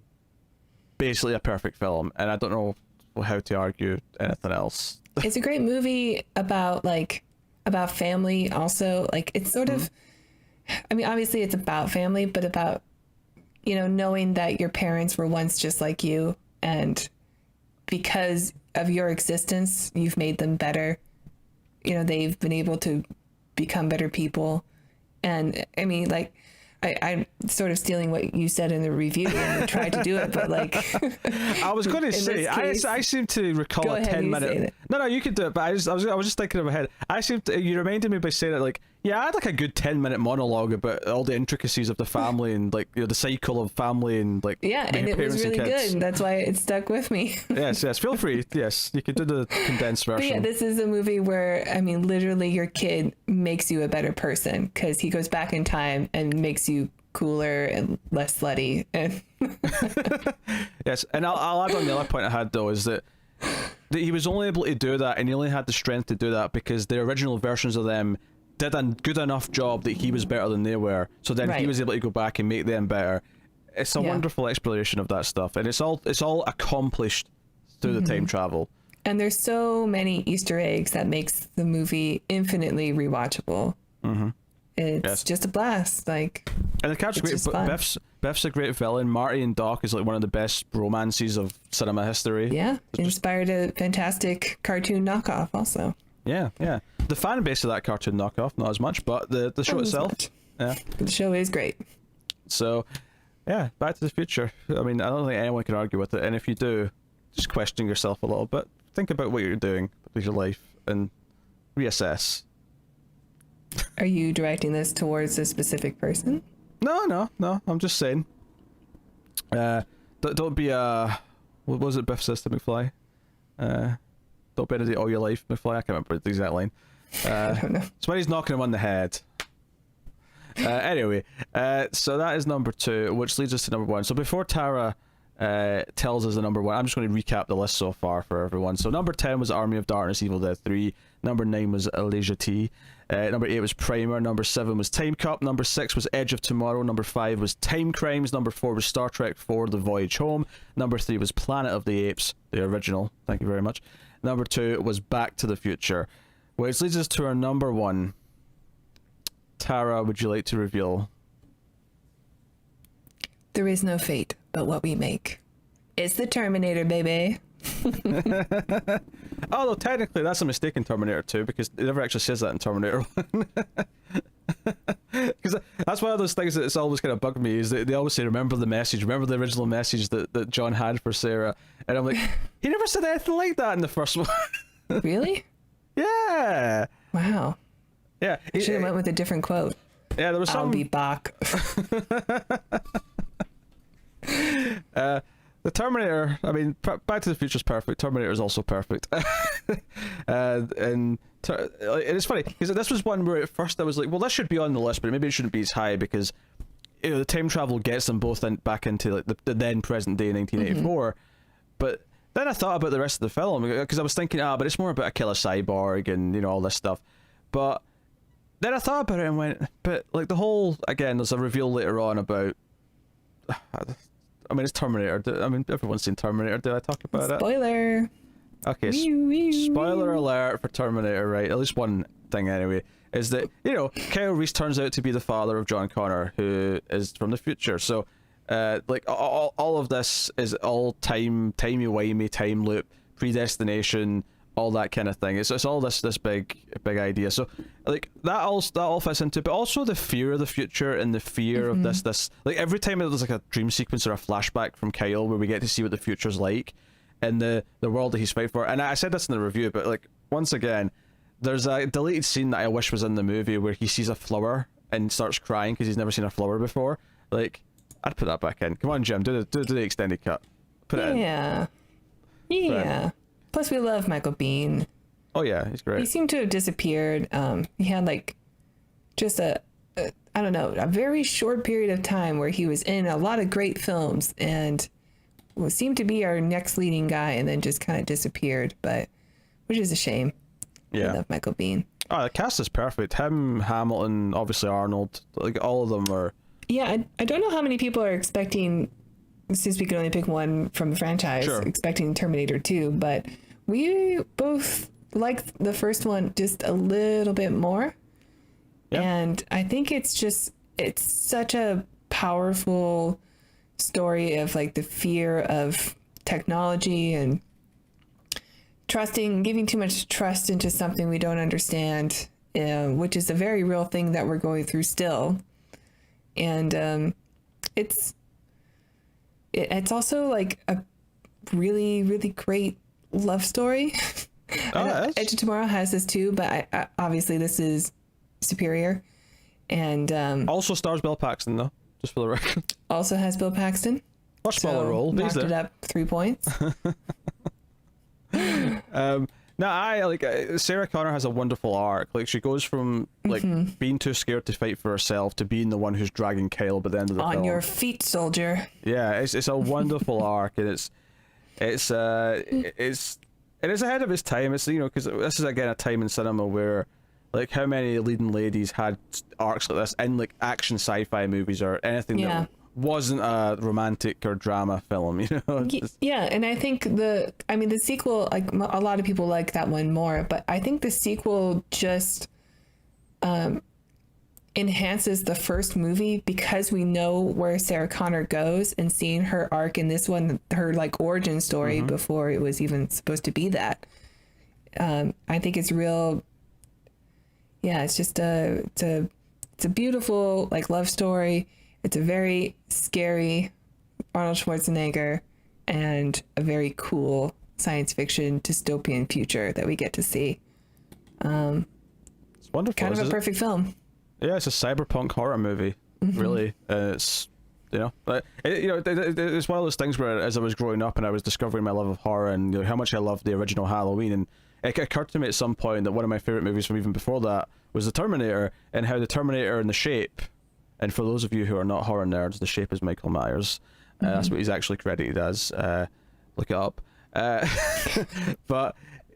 basically a perfect film, and I don't know how to argue anything else. It's a great movie about family also. Like, it's sort of, I mean, obviously it's about family, but about, you know, knowing that your parents were once just like you, and because of your existence, you've made them better. You know, they've been able to become better people. And I mean, like, I'm sort of stealing what you said in the review and tried to do it, but like, I was going to say, I seem to recall a 10-minute. No, you could do it, but I was just thinking in my head. You reminded me by saying it, like, yeah, I had like a good 10-minute monologue about all the intricacies of the family and like, you know, the cycle of family and like, yeah, and it was really good. That's why it stuck with me. yes, feel free. Yes, you could do the condensed version. But yeah, this is a movie where, I mean, literally your kid makes you a better person because he goes back in time and makes you cooler and less slutty. And yes, and I'll add on the other point I had though is that he was only able to do that, and he only had the strength to do that because the original versions of them did a good enough job that he was better than they were. So then he was able to go back and make them better. It's a wonderful exploration of that stuff, and it's all accomplished through the time travel. And there's so many Easter eggs that makes the movie infinitely rewatchable. It's just a blast. Like, and the cast great. Beth's a great villain. Marty and Doc is like one of the best romances of cinema history. Yeah, inspired a fantastic cartoon knockoff also. Yeah. The fan base of that cartoon knockoff, not as much, but the show itself. Yeah. The show is great. So, yeah, Back to the Future. I mean, I don't think anyone can argue with it. And if you do, just question yourself a little bit. Think about what you're doing with your life and reassess. Are you directing this towards a specific person? No. I'm just saying. Don't be what was it Biff says to McFly? Don't meditate all your life, McFly. I can't remember the exact line. I don't know. It's when he's knocking him on the head. Anyway, so that is number 2, which leads us to number 1. So before Tara tells us the number 1, I'm just going to recap the list so far for everyone. So number 10 was Army of Darkness, Evil Dead 3. Number 9 was Elijah T. Number 8 was Primer. Number 7 was Time Cop. Number 6 was Edge of Tomorrow. Number 5 was Time Crimes. Number 4 was Star Trek 4, The Voyage Home. Number 3 was Planet of the Apes, the original. Thank you very much. Number 2 was Back to the Future, which leads us to our number 1. Tara, would you like to reveal? There is no fate but what we make. It's the Terminator, baby. Although technically that's a mistake in Terminator 2 because it never actually says that in Terminator 1. Because that's one of those things that's always kind of bugged me is that they always say remember the original message that John had for Sarah, and I'm like, he never said anything like that in the first one. Really? Yeah. Wow. Yeah. I should have went with a different quote. Yeah, there was some. I'll be back. The Terminator, I mean, Back to the Future is perfect. Terminator is also perfect. And it's funny, because this was one where at first I was like, well, this should be on the list, but maybe it shouldn't be as high because, you know, the time travel gets them both back into like the then present day 1984. But then I thought about the rest of the film, because I was thinking, but it's more about a killer cyborg and, you know, all this stuff. But then I thought about it and went, but like the whole, again, there's a reveal later on about, I mean, it's Terminator. I mean, everyone's seen Terminator. Did I talk about it? Spoiler. Okay, spoiler alert for Terminator, right? At least one thing, anyway, is that, you know, Kyle Reese turns out to be the father of John Connor, who is from the future. So, like, all of this is all timey-wimey, time loop, predestination, all that kind of thing. It's all this big idea. So, like, that all fits into it, but also the fear of the future and the fear of this like every time there's like a dream sequence or a flashback from Kyle where we get to see what the future's like and the world that he's fighting for. And I said this in the review, but like once again, there's a deleted scene that I wish was in the movie where he sees a flower and starts crying because he's never seen a flower before. Like, I'd put that back in. Come on, Jim, do the extended cut. Put it in. Yeah. Plus, we love Michael Biehn. Oh yeah, he's great. He seemed to have disappeared. He had like just a very short period of time where he was in a lot of great films, and seemed to be our next leading guy and then just kind of disappeared, but which is a shame. Yeah. I love Michael Biehn. Oh, the cast is perfect. Him, Hamilton, obviously Arnold, like all of them are. Yeah, I don't know how many people are expecting, since we could only pick one from the franchise, Sure. expecting Terminator 2, but we both liked the first one just a little bit more. Yeah. And I think it's such a powerful story of like the fear of technology and giving too much trust into something we don't understand, which is a very real thing that we're going through still. And it's also like a really, really great love story. Oh, yes. Edge of Tomorrow has this too, but I obviously this is superior. And Also stars Bill Paxton, though, just for the record. also has Bill Paxton. Much smaller So role. But he's knocked it there. up 3 points. No, I like Sarah Connor has a wonderful arc. Like she goes from like being too scared to fight for herself to being the one who's dragging Kyle by the end of the On film. your feet, soldier. Yeah, it's a wonderful arc, and it is ahead of its time. It's, you know, because this is again a time in cinema where like how many leading ladies had arcs like this in like action sci-fi movies or anything Yeah. that wasn't a romantic or drama film, you know. Yeah, and I think the sequel, like a lot of people like that one more, but I think the sequel just enhances the first movie because we know where Sarah Connor goes, and seeing her arc in this one, her like origin story before it was even supposed to be that. I think it's real. Yeah, it's just it's a beautiful like love story. It's a very scary Arnold Schwarzenegger and a very cool science fiction dystopian future that we get to see. It's wonderful. Kind of a perfect film. Yeah, it's a cyberpunk horror movie. Really, it's it's one of those things where as I was growing up and I was discovering my love of horror and, you know, how much I loved the original Halloween, and it occurred to me at some point that one of my favorite movies from even before that was The Terminator, and how The Terminator and The Shape. And for those of you who are not horror nerds, The Shape is Michael Myers. That's what he's actually credited as. Look it up. But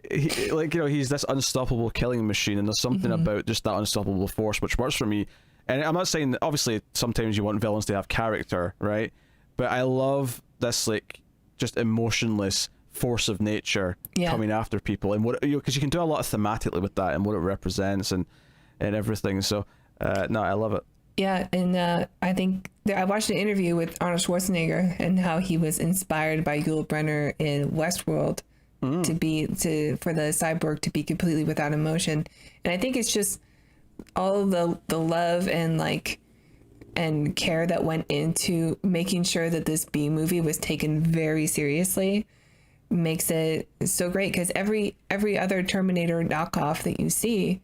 he, like, you know, he's this unstoppable killing machine, and there's something about just that unstoppable force which works for me. And I'm not saying that obviously sometimes you want villains to have character, right? But I love this like just emotionless force of nature coming after people, and what, you know, because you can do a lot of thematically with that and what it represents and everything. So no, I love it. Yeah, and I think I watched an interview with Arnold Schwarzenegger and how he was inspired by Yul Brynner in Westworld for the cyborg to be completely without emotion. And I think it's just all the love and and care that went into making sure that this B movie was taken very seriously makes it so great, because every other Terminator knockoff that you see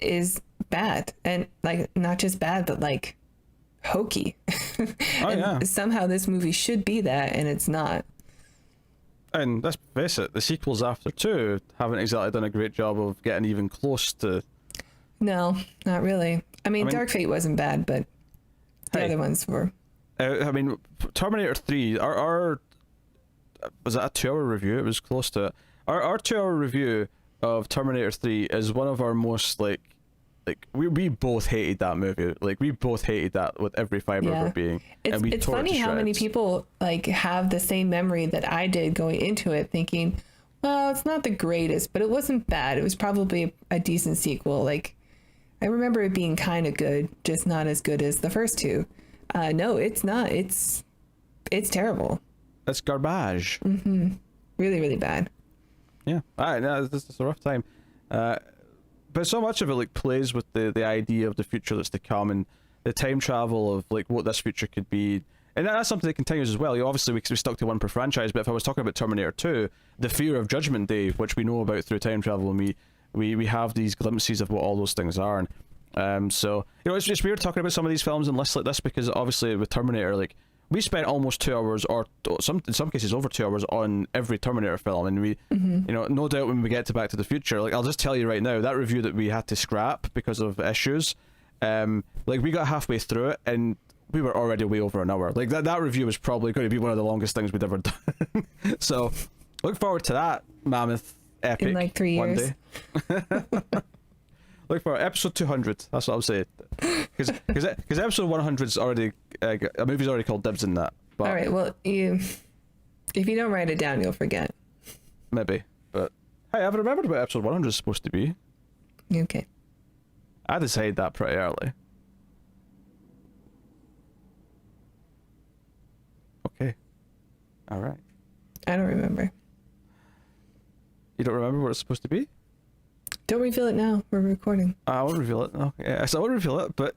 is bad, and like not just bad but like hokey. And somehow this movie should be that, and it's not. And let's face it, the sequels after 2 haven't exactly done a great job of getting even close to. No, not really. I mean Dark Fate wasn't bad, but the other ones were. I mean, Terminator 3, our was that a 2-hour review? It was close to it. Our 2-hour review of Terminator 3 is one of our most like we both hated that movie. Like we both hated that with every fiber of our being. It's funny how many people like have the same memory that I did going into it, thinking, well, it's not the greatest, but it wasn't bad. It was probably a decent sequel. Like I remember it being kind of good, just not as good as the first two. No, it's not. It's terrible. It's garbage. Really, really bad. Yeah. Alright, no, this is a rough time. But so much of it like plays with the idea of the future that's to come, and the time travel of like what this future could be. And that's something that continues as well. You know, obviously we stuck to one per franchise, but if I was talking about Terminator 2, the fear of Judgment Day, which we know about through time travel, and we have these glimpses of what all those things are. And so, you know, it's just weird talking about some of these films and lists like this, because obviously with Terminator, like we spent almost 2 hours, or in some cases over 2 hours, on every Terminator film, and we, you know, no doubt when we get to Back to the Future, like I'll just tell you right now, that review that we had to scrap because of issues, like we got halfway through it, and we were already way over an hour. Like that review was probably going to be one of the longest things we'd ever done. So look forward to that mammoth epic in like 3 years. one day. Look for episode 200. That's what I'm saying. Because episode 100 is already a movie's already called Dibs in that. But all right. Well, if you don't write it down, you'll forget. maybe. But hey, I haven't remembered what episode 100 is supposed to be. Okay. I decided that pretty early. Okay. All right. I don't remember. You don't remember what it's supposed to be? Don't reveal it now. We're recording. I won't reveal it. Okay. Yes, I won't reveal it, but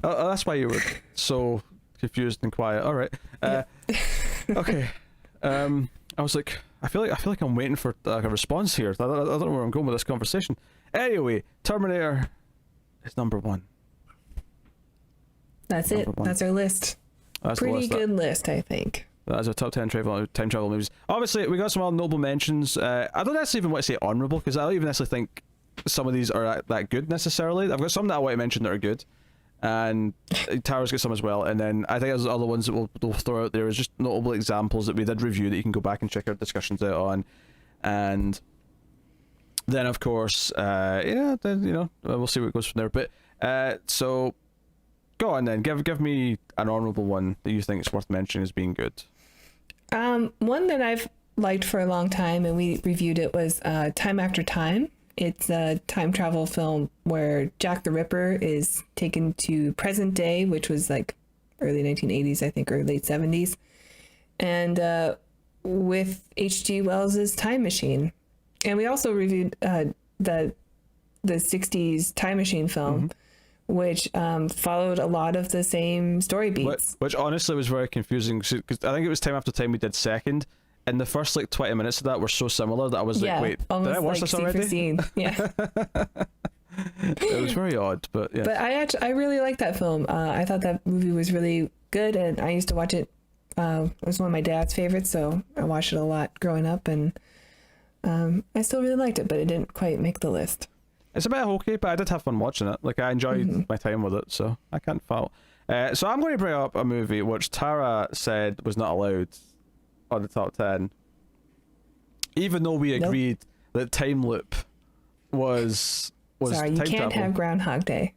that's why you were so confused and quiet. All right. Okay. I was like, I feel like I'm waiting for a response here. I don't know where I'm going with this conversation. Anyway, Terminator is number 1. That's it. That's our list. That's Pretty good list, I think. That's our top 10 time travel movies. Obviously, we got some other notable mentions. I don't necessarily even want to say honourable, because I don't even necessarily think some of these are that good necessarily. I've got some that I want to mention that are good, and Tara's got some as well. And then I think there's other ones that we'll throw out there as just notable examples that we did review that you can go back and check our discussions out on. And then, of course, we'll see what goes from there. But so go on then. Give me an honourable one that you think is worth mentioning as being good. One that I've liked for a long time, and we reviewed it, was Time After Time. It's a time travel film where Jack the Ripper is taken to present day, which was like early 1980s, I think, or late 70s, and with H.G. Wells's Time Machine. And we also reviewed the 60s Time Machine film, which followed a lot of the same story beats. Which honestly was very confusing, because I think it was Time After Time we did second, and the first like 20 minutes of that were so similar that I was like, wait, did I watch this already? Scene. Yeah. It was very odd, but yeah. But I really liked that film. I thought that movie was really good, and I used to watch it. It was one of my dad's favorites, so I watched it a lot growing up, and I still really liked it, but it didn't quite make the list. It's a bit hokey, but I did have fun watching it. Like, I enjoyed my time with it, so I can't fault. So I'm going to bring up a movie which Tara said was not allowed on the top 10, even though we agreed that Time Loop was Sorry, you time can't travel. have Groundhog Day.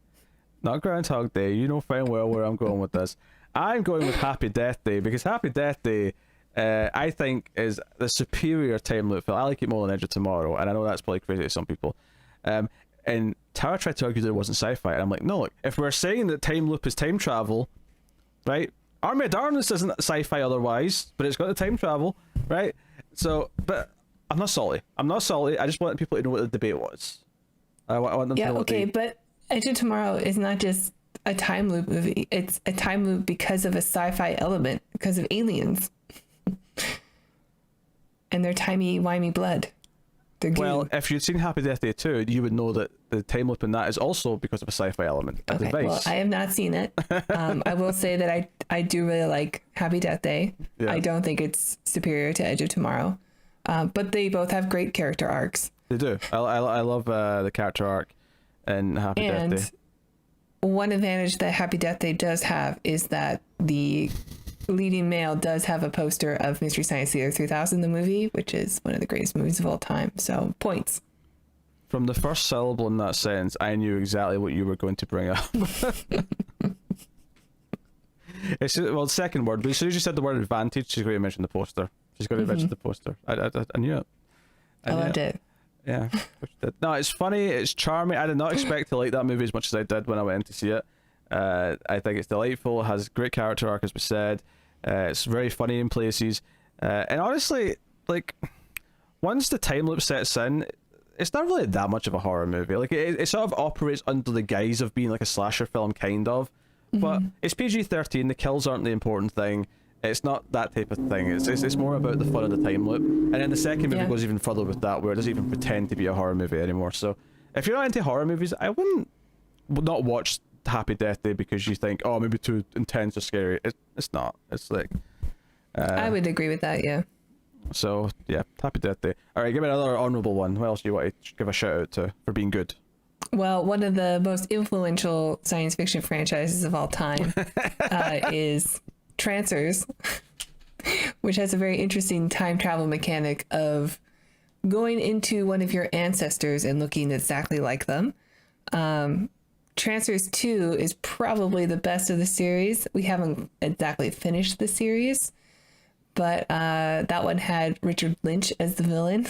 Not Groundhog Day. You know fine well where I'm going with this. I'm going with Happy Death Day, because Happy Death Day, I think, is the superior time loop film. I like it more than Edge of Tomorrow, and I know that's probably crazy to some people. And Tara tried to argue that it wasn't sci-fi, and I'm like, no, look, if we're saying that time loop is time travel, right? Army of Darkness isn't sci-fi otherwise, but it's got the time travel, right? So, but I'm not salty. I just wanted people to know what the debate was. I want them to know what but Edge of Tomorrow is not just a time loop movie. It's a time loop because of a sci-fi element, because of aliens. And their timey-wimey blood. Well, if you'd seen Happy Death Day 2, you would know that the time loop in that is also because of a sci-fi element, a device. Well, I have not seen it. I will say that I do really like Happy Death Day. Yeah. I don't think it's superior to Edge of Tomorrow. But they both have great character arcs. They do. I love the character arc in Happy Death Day. One advantage that Happy Death Day does have is that the leading male does have a poster of Mystery Science Theater 3000, the movie, which is one of the greatest movies of all time. So, points. From the first syllable in that sentence, I knew exactly what you were going to bring up. The second word, but as soon as you said the word advantage, she's going to mention the poster. She's going to mention the poster. I knew it. I loved it. Yeah. No, it's funny, it's charming. I did not expect to like that movie as much as I did when I went in to see it. I think it's delightful. It has great character arc, as we said. It's very funny in places. And honestly, like, once the time loop sets in, it's not really that much of a horror movie. Like, it sort of operates under the guise of being like a slasher film, kind of. But it's PG-13. The kills aren't the important thing. It's not that type of thing. It's more about the fun of the time loop. And then the second movie goes even further with that, where it doesn't even pretend to be a horror movie anymore. So if you're not into horror movies, I would not watch Happy Death Day because you think, oh, maybe too intense or scary. It's not. It's like... I would agree with that, yeah. So, yeah, Happy Death Day. Alright, give me another honourable one. What else do you want to give a shout out to for being good? Well, one of the most influential science fiction franchises of all time is Trancers, which has a very interesting time travel mechanic of going into one of your ancestors and looking exactly like them. Trancers 2 is probably the best of the series. We haven't exactly finished the series, but that one had Richard Lynch as the villain,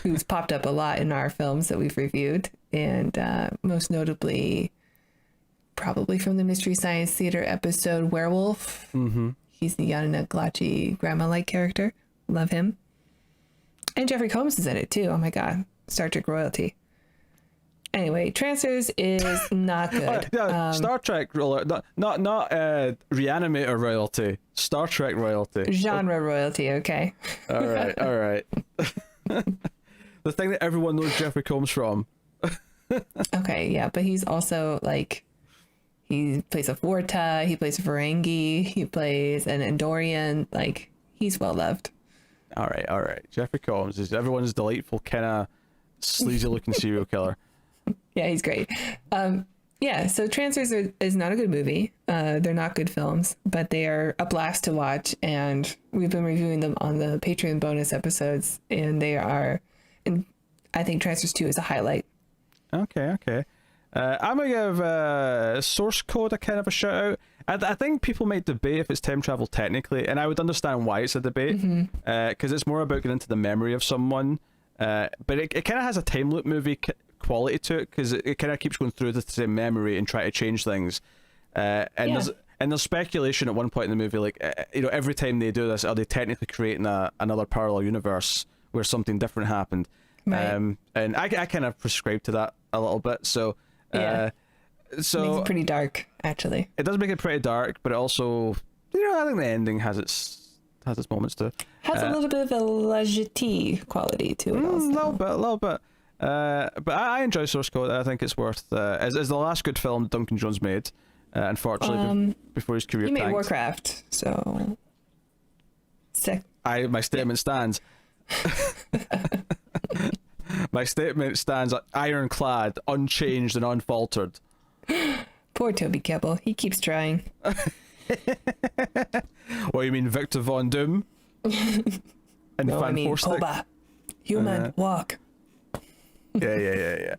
who's popped up a lot in our films that we've reviewed, and most notably, probably from the Mystery Science Theater episode Werewolf. Mm-hmm. He's the Yana Glachi grandma-like character. Love him. And Jeffrey Combs is in it too. Oh my god, Star Trek royalty. Anyway, Trancers is not good. Star Trek royalty, not Reanimator royalty. Star Trek royalty. Genre royalty. Okay. All right. The thing that everyone knows Jeffrey Combs from. Okay, yeah, but he's also like, he plays a Vorta, he plays a Ferengi, he plays an Andorian. Like, he's well loved. All right. Jeffrey Combs is everyone's delightful kind of sleazy looking serial killer. Yeah, he's great. Yeah, so Trancers is not a good movie. They're not good films, but they are a blast to watch, and we've been reviewing them on the Patreon bonus episodes, and they are, and I think Trancers 2 is a highlight. Okay. I'm going to give Source Code a kind of a shout out. I think people might debate if it's time travel technically, and I would understand why it's a debate, because it's more about getting into the memory of someone, but it kind of has a time loop movie quality to it, because it kind of keeps going through the same memory and try to change things, there's speculation at one point in the movie, like, every time they do this, are they technically creating another parallel universe where something different happened? Right. And I kind of prescribe to that a little bit, so makes it pretty dark, actually. It does make it pretty dark, but it also, I think the ending has its moments too. Has a little bit of a légèreté quality to it also. A little bit. But I enjoy Source Code. I think it's worth, as the last good film Duncan Jones made, unfortunately, before his career tanked. He made tanked. Warcraft, so... My statement stands. My statement stands ironclad, unchanged and unfaltered. Poor Toby Kebbell. He keeps trying. What, you mean Victor Von Doom? And no, I mean Koba. Human, walk. Yeah.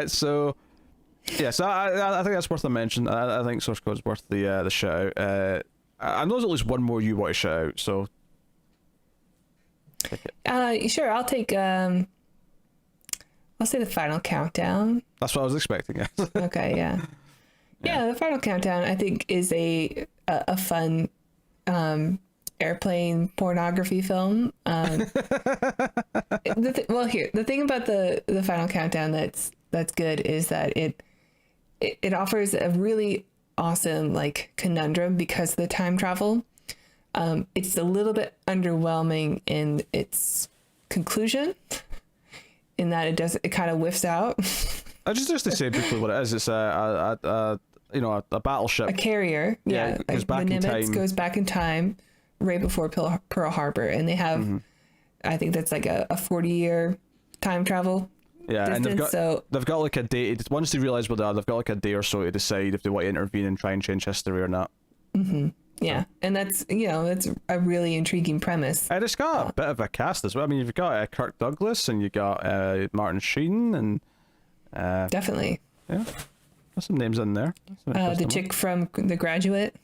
So I think that's worth a mention. I think Source Code is worth the shout out. I know there's at least one more you want to shout out, so... Sure, I'll take... I'll say The Final Countdown. That's what I was expecting. Okay, yeah. The Final Countdown, I think, is a fun airplane pornography film. The thing about the Final Countdown that's good is that it offers a really awesome like conundrum because of the time travel. It's a little bit underwhelming in its conclusion, in that it kind of whiffs out. Just to say briefly what it is, it's a battleship, a carrier. Yeah, goes back the in Nimitz time. goes back in time, right before Pearl Harbor, and they have, I think that's like a 40-year time travel. Yeah, distance, and they've got like a day. Once they realize where they are, they've got like a day or so to decide if they want to intervene and try and change history or not. Yeah, and that's that's a really intriguing premise. And it's got a bit of a cast as well. I mean, you've got Kirk Douglas and you got Martin Sheen and definitely. Yeah, there's some names in there. The chick from The Graduate.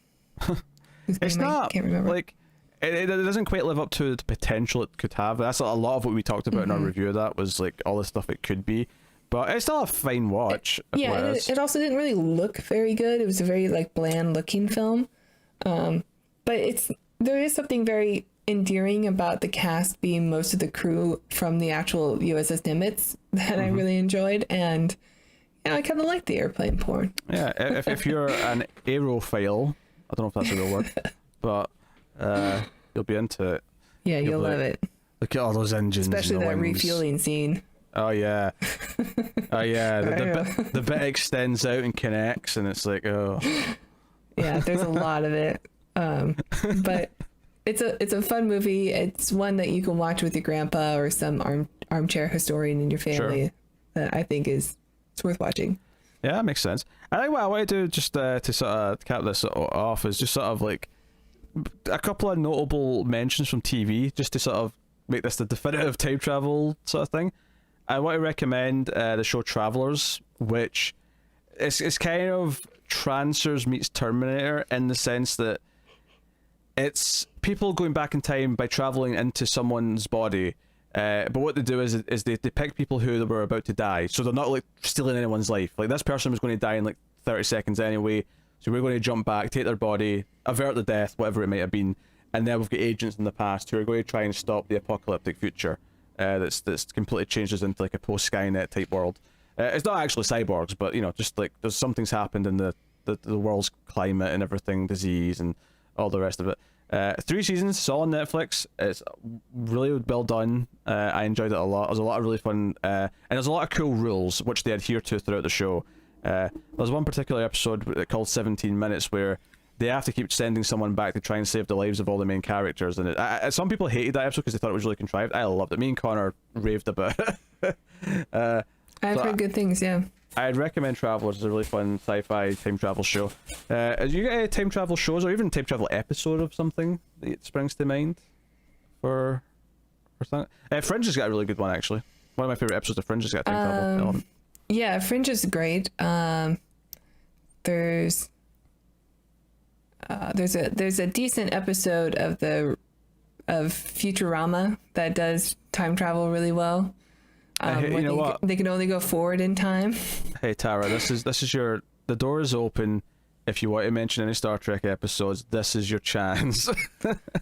It's not. Can't remember. Like it doesn't quite live up to the potential it could have. That's a lot of what we talked about in our review of that was like all the stuff it could be. But it's still a fine watch. It also didn't really look very good. It was a very like bland looking film. But there is something very endearing about the cast being most of the crew from the actual USS Nimitz that I really enjoyed, and I kind of like the airplane porn. Yeah, if you're an aerophile, I don't know if that's a real word, but you'll be into it. Yeah, you'll love it. Look at all those engines, especially that refueling scene. Oh yeah, Right. The bit extends out and connects, and it's like, oh. Yeah, there's a lot of it, but it's a fun movie. It's one that you can watch with your grandpa or some armchair historian in your family. Sure. That I think is It's worth watching. Yeah, that makes sense. I think what I want to do just to sort of cap this off is just sort of like a couple of notable mentions from TV, just to sort of make this the definitive time travel sort of thing. I want to recommend the show Travelers, which it's kind of Trancers meets Terminator in the sense that it's people going back in time by traveling into someone's body. But what they do is they pick people who were about to die, so they're not like stealing anyone's life. Like this person was going to die in like 30 seconds anyway, so we're going to jump back, take their body, avert the death, whatever it might have been, and then we've got agents in the past who are going to try and stop the apocalyptic future. That's completely changes into like a post Skynet type world. It's not actually cyborgs, but you know, just like there's something's happened in the world's climate and everything, disease and all the rest of it. 3 seasons, it's all on Netflix. It's really well done. I enjoyed it a lot. There's a lot of really fun, and there's a lot of cool rules which they adhere to throughout the show. There's one particular episode called 17 Minutes where they have to keep sending someone back to try and save the lives of all the main characters. And some people hated that episode because they thought it was really contrived. I loved it. Me and Connor raved about it. I've heard good things, yeah. I'd recommend Travelers. It's a really fun sci-fi time travel show. Do you get any time travel shows or even time travel episode of something that springs to mind for something? Fringe has got a really good one, actually. One of my favorite episodes of Fringe has got a time travel element. Yeah, Fringe is great. There's a decent episode of Futurama that does time travel really well. You know what? They can only go forward in time. Hey Tara, this is the door is open. If you want to mention any Star Trek episodes, this is your chance.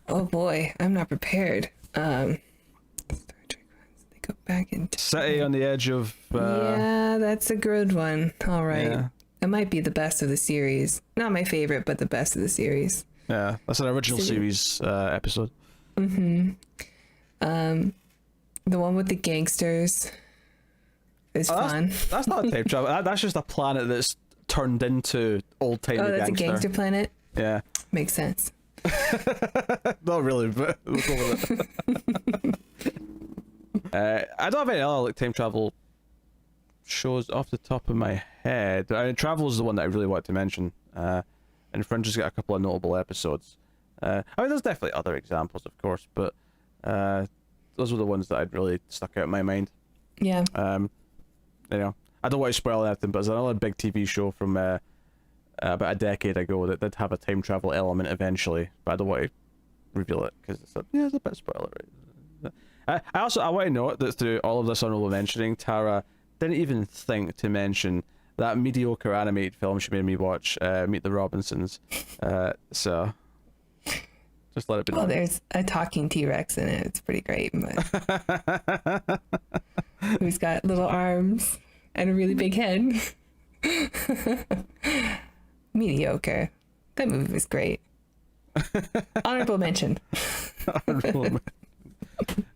Oh boy, I'm not prepared. Star Trek ones, they go back in time. City on the Edge of. Yeah, that's a good one. All right, yeah. It might be the best of the series. Not my favorite, but the best of the series. Yeah, that's an original series episode. Mm-hmm. The one with the gangsters is fun. That's not a time travel. That's just a planet that's turned into old-timey gangster. Oh, that's a gangster planet? Yeah. Makes sense. Not really, but we'll go with it. I don't have any other like time travel shows off the top of my head. I mean, Travel is the one that I really want to mention. And Fringe has got a couple of notable episodes. I mean, there's definitely other examples, of course, but those were the ones that I'd really stuck out in my mind. Yeah. You know, I don't want to spoil anything, but there's another big TV show from about a decade ago that did have a time travel element eventually, but I don't want to reveal it because it's a bit spoilery. I want to note that through all of this honorable mentioning, Tara didn't even think to mention that mediocre animated film she made me watch, Meet the Robinsons. So just let it be known. Well, there's a talking T-Rex in it. It's pretty great. But who's got little arms and a really big head. Mediocre. That movie was great. Honorable mention. Honorable mention.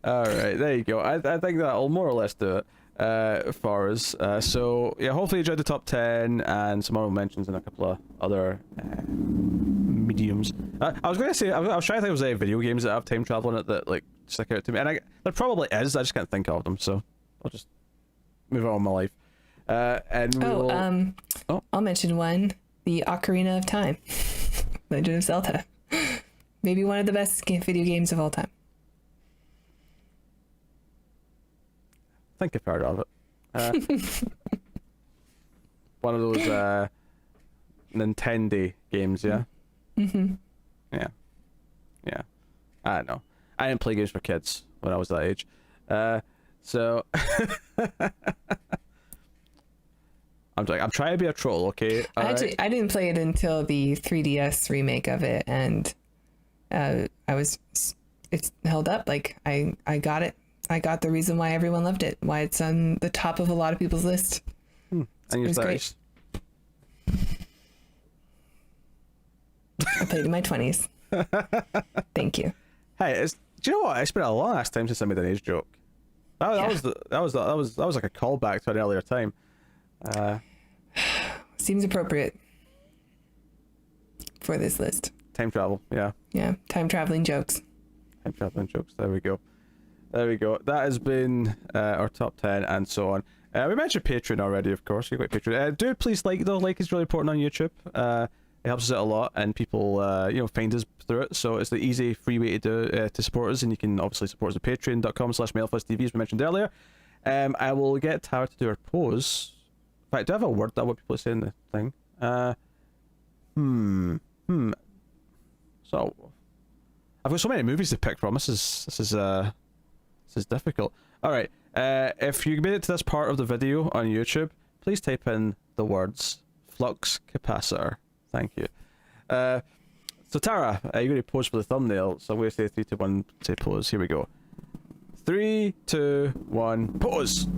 All right, there you go. I think that'll more or less do it for us. So yeah, hopefully you enjoyed the top 10 and some honorable mentions and a couple of other mediums. I was going to say, I was trying to think if there's any video games that have time travel in it that like stick out to me, and there probably is. I just can't think of them, so I'll just move on with my life. And I'll mention one: the Ocarina of Time, Legend of Zelda. Maybe one of the best video games of all time. I think I've heard of it. One of those Nintendo games, yeah? Mm-hmm. Yeah. I don't know. I didn't play games for kids when I was that age. So... I'm trying to be a troll, okay? I didn't play it until the 3DS remake of it, and it's held up. Like, I got it. I got the reason why everyone loved it, why it's on the top of a lot of people's list. And it was great. I played in my 20s. Thank you. Hey, do you know what? It's been a long ass time since I made an age joke. That was like a callback to an earlier time. Seems appropriate for this list. Time travel, yeah. Yeah, time traveling jokes. Time traveling jokes. There we go. That has been our top 10 and so on. We mentioned Patreon already, of course. You've got Patreon. Do please like, though. Like is really important on YouTube. It helps us out a lot, and people, find us through it. So it's the easy, free way to do to support us, and you can obviously support us at patreon.com/MailFuzzTV, as we mentioned earlier. I will get Tara to do her pose. In fact, do I have a word that what people say in the thing? So, I've got so many movies to pick from. This is difficult. All right. If you made it to this part of the video on YouTube, please type in the words flux capacitor. Thank you. So Tara, you're going to pose for the thumbnail. So I'm going to say 3, 2, 1, say pose. Here we go. 3, 2, 1, pose.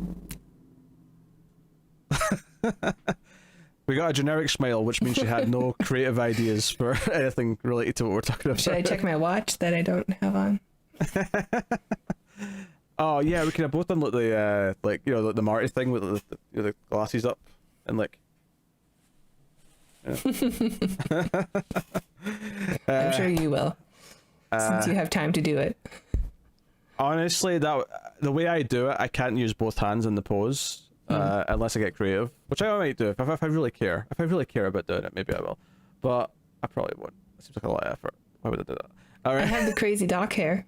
We got a generic smile, which means she had no creative ideas for anything related to what we're talking about. Should I check my watch that I don't have on? Oh yeah, we could have both done like the the Marty thing with the glasses up and like. I'm sure you will, since you have time to do it. Honestly, the way I do it, I can't use both hands in the pose. Unless I get creative, which I might do if I really care. If I really care about doing it, maybe I will. But I probably won't. It seems like a lot of effort. Why would I do that? All right. I have the crazy doc hair.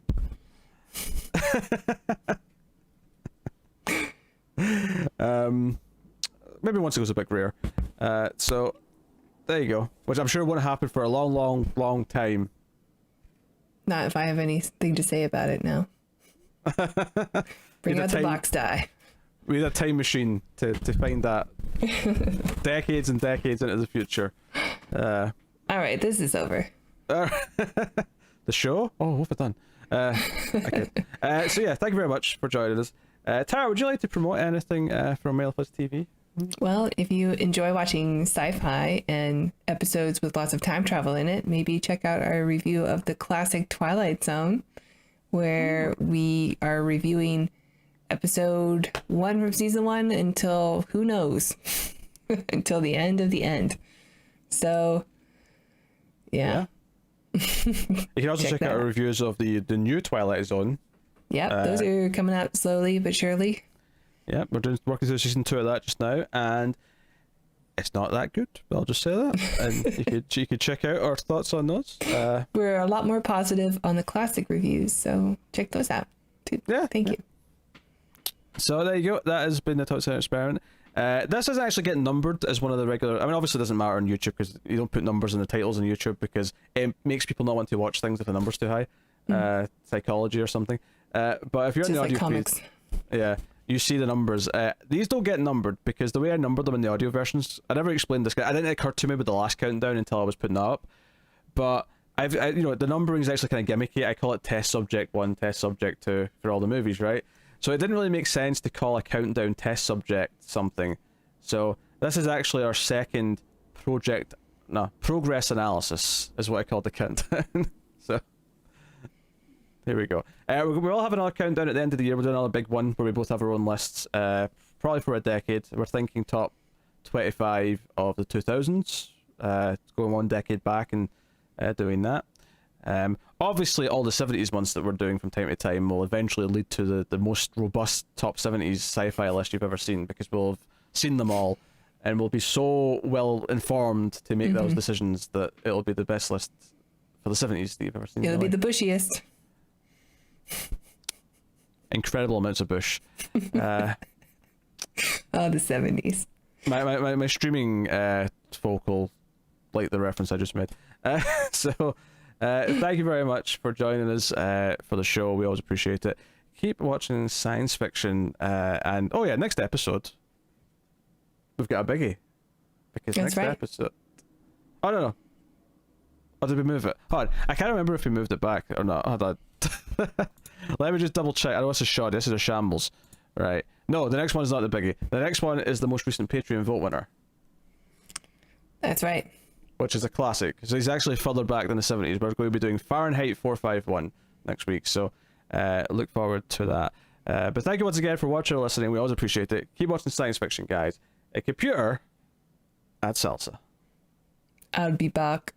Maybe once it goes a bit rare. So there you go. Which I'm sure won't happen for a long time. Not if I have anything to say about it now. Bring out the box die. We need a time machine to find that decades and decades into the future. All right, this is over. The show? Oh, what have I done? Okay. So yeah, thank you very much for joining us. Tara, would you like to promote anything from MailFuzz TV? Well, if you enjoy watching sci-fi and episodes with lots of time travel in it, maybe check out our review of the classic Twilight Zone, where we are reviewing episode 1 from season 1 until who knows until the end of the end. So yeah. You can also check out our reviews of the new Twilight Zone. Yep, those are coming out slowly but surely. Yeah, we're working through season 2 of that just now, and it's not that good. I'll just say that. And you could check out our thoughts on those. We're a lot more positive on the classic reviews, so check those out too. Yeah, Thank you. So there you go. That has been the Talk Center Experiment. This doesn't actually get numbered as one of the regular. I mean, obviously, it doesn't matter on YouTube because you don't put numbers in the titles on YouTube because it makes people not want to watch things if the number's too high. Psychology or something. But if you're in the audio feed, yeah, you see the numbers. These don't get numbered because the way I numbered them in the audio versions, I never explained this. I didn't occur to me with the last countdown until I was putting that up. But the numbering is actually kind of gimmicky. I call it Test Subject 1, Test Subject 2 for all the movies, right? So it didn't really make sense to call a countdown test subject something. So this is actually our second progress analysis is what I called the countdown. So here we go. We'll all have another countdown at the end of the year. We'll do another big one where we both have our own lists. Probably for a decade. We're thinking top 25 of the 2000s. Going 1 decade back and doing that. Obviously, all the 70s ones that we're doing from time to time will eventually lead to the most robust top 70s sci-fi list you've ever seen because we'll have seen them all and we'll be so well informed to make those decisions that it'll be the best list for the 70s that you've ever seen. It'll be the bushiest. Incredible amounts of bush. Oh, the 70s. My streaming folk will like the reference I just made. So... thank you very much for joining us for the show. We always appreciate it. Keep watching science fiction. And oh yeah, next episode we've got a biggie because That's next episode. I don't know. Or did we move it? Hold on. I can't remember if we moved it back or not. Hold on. Let me just double check. I know it's a shoddy. This is a shambles. Right. No, the next one is not the biggie. The next one is the most recent Patreon vote winner. That's right. Which is a classic. So he's actually further back than the 70s. We're going to be doing Fahrenheit 451 next week. So look forward to that. But thank you once again for watching or listening. We always appreciate it. Keep watching science fiction, guys. A computer at Salsa. I'll be back.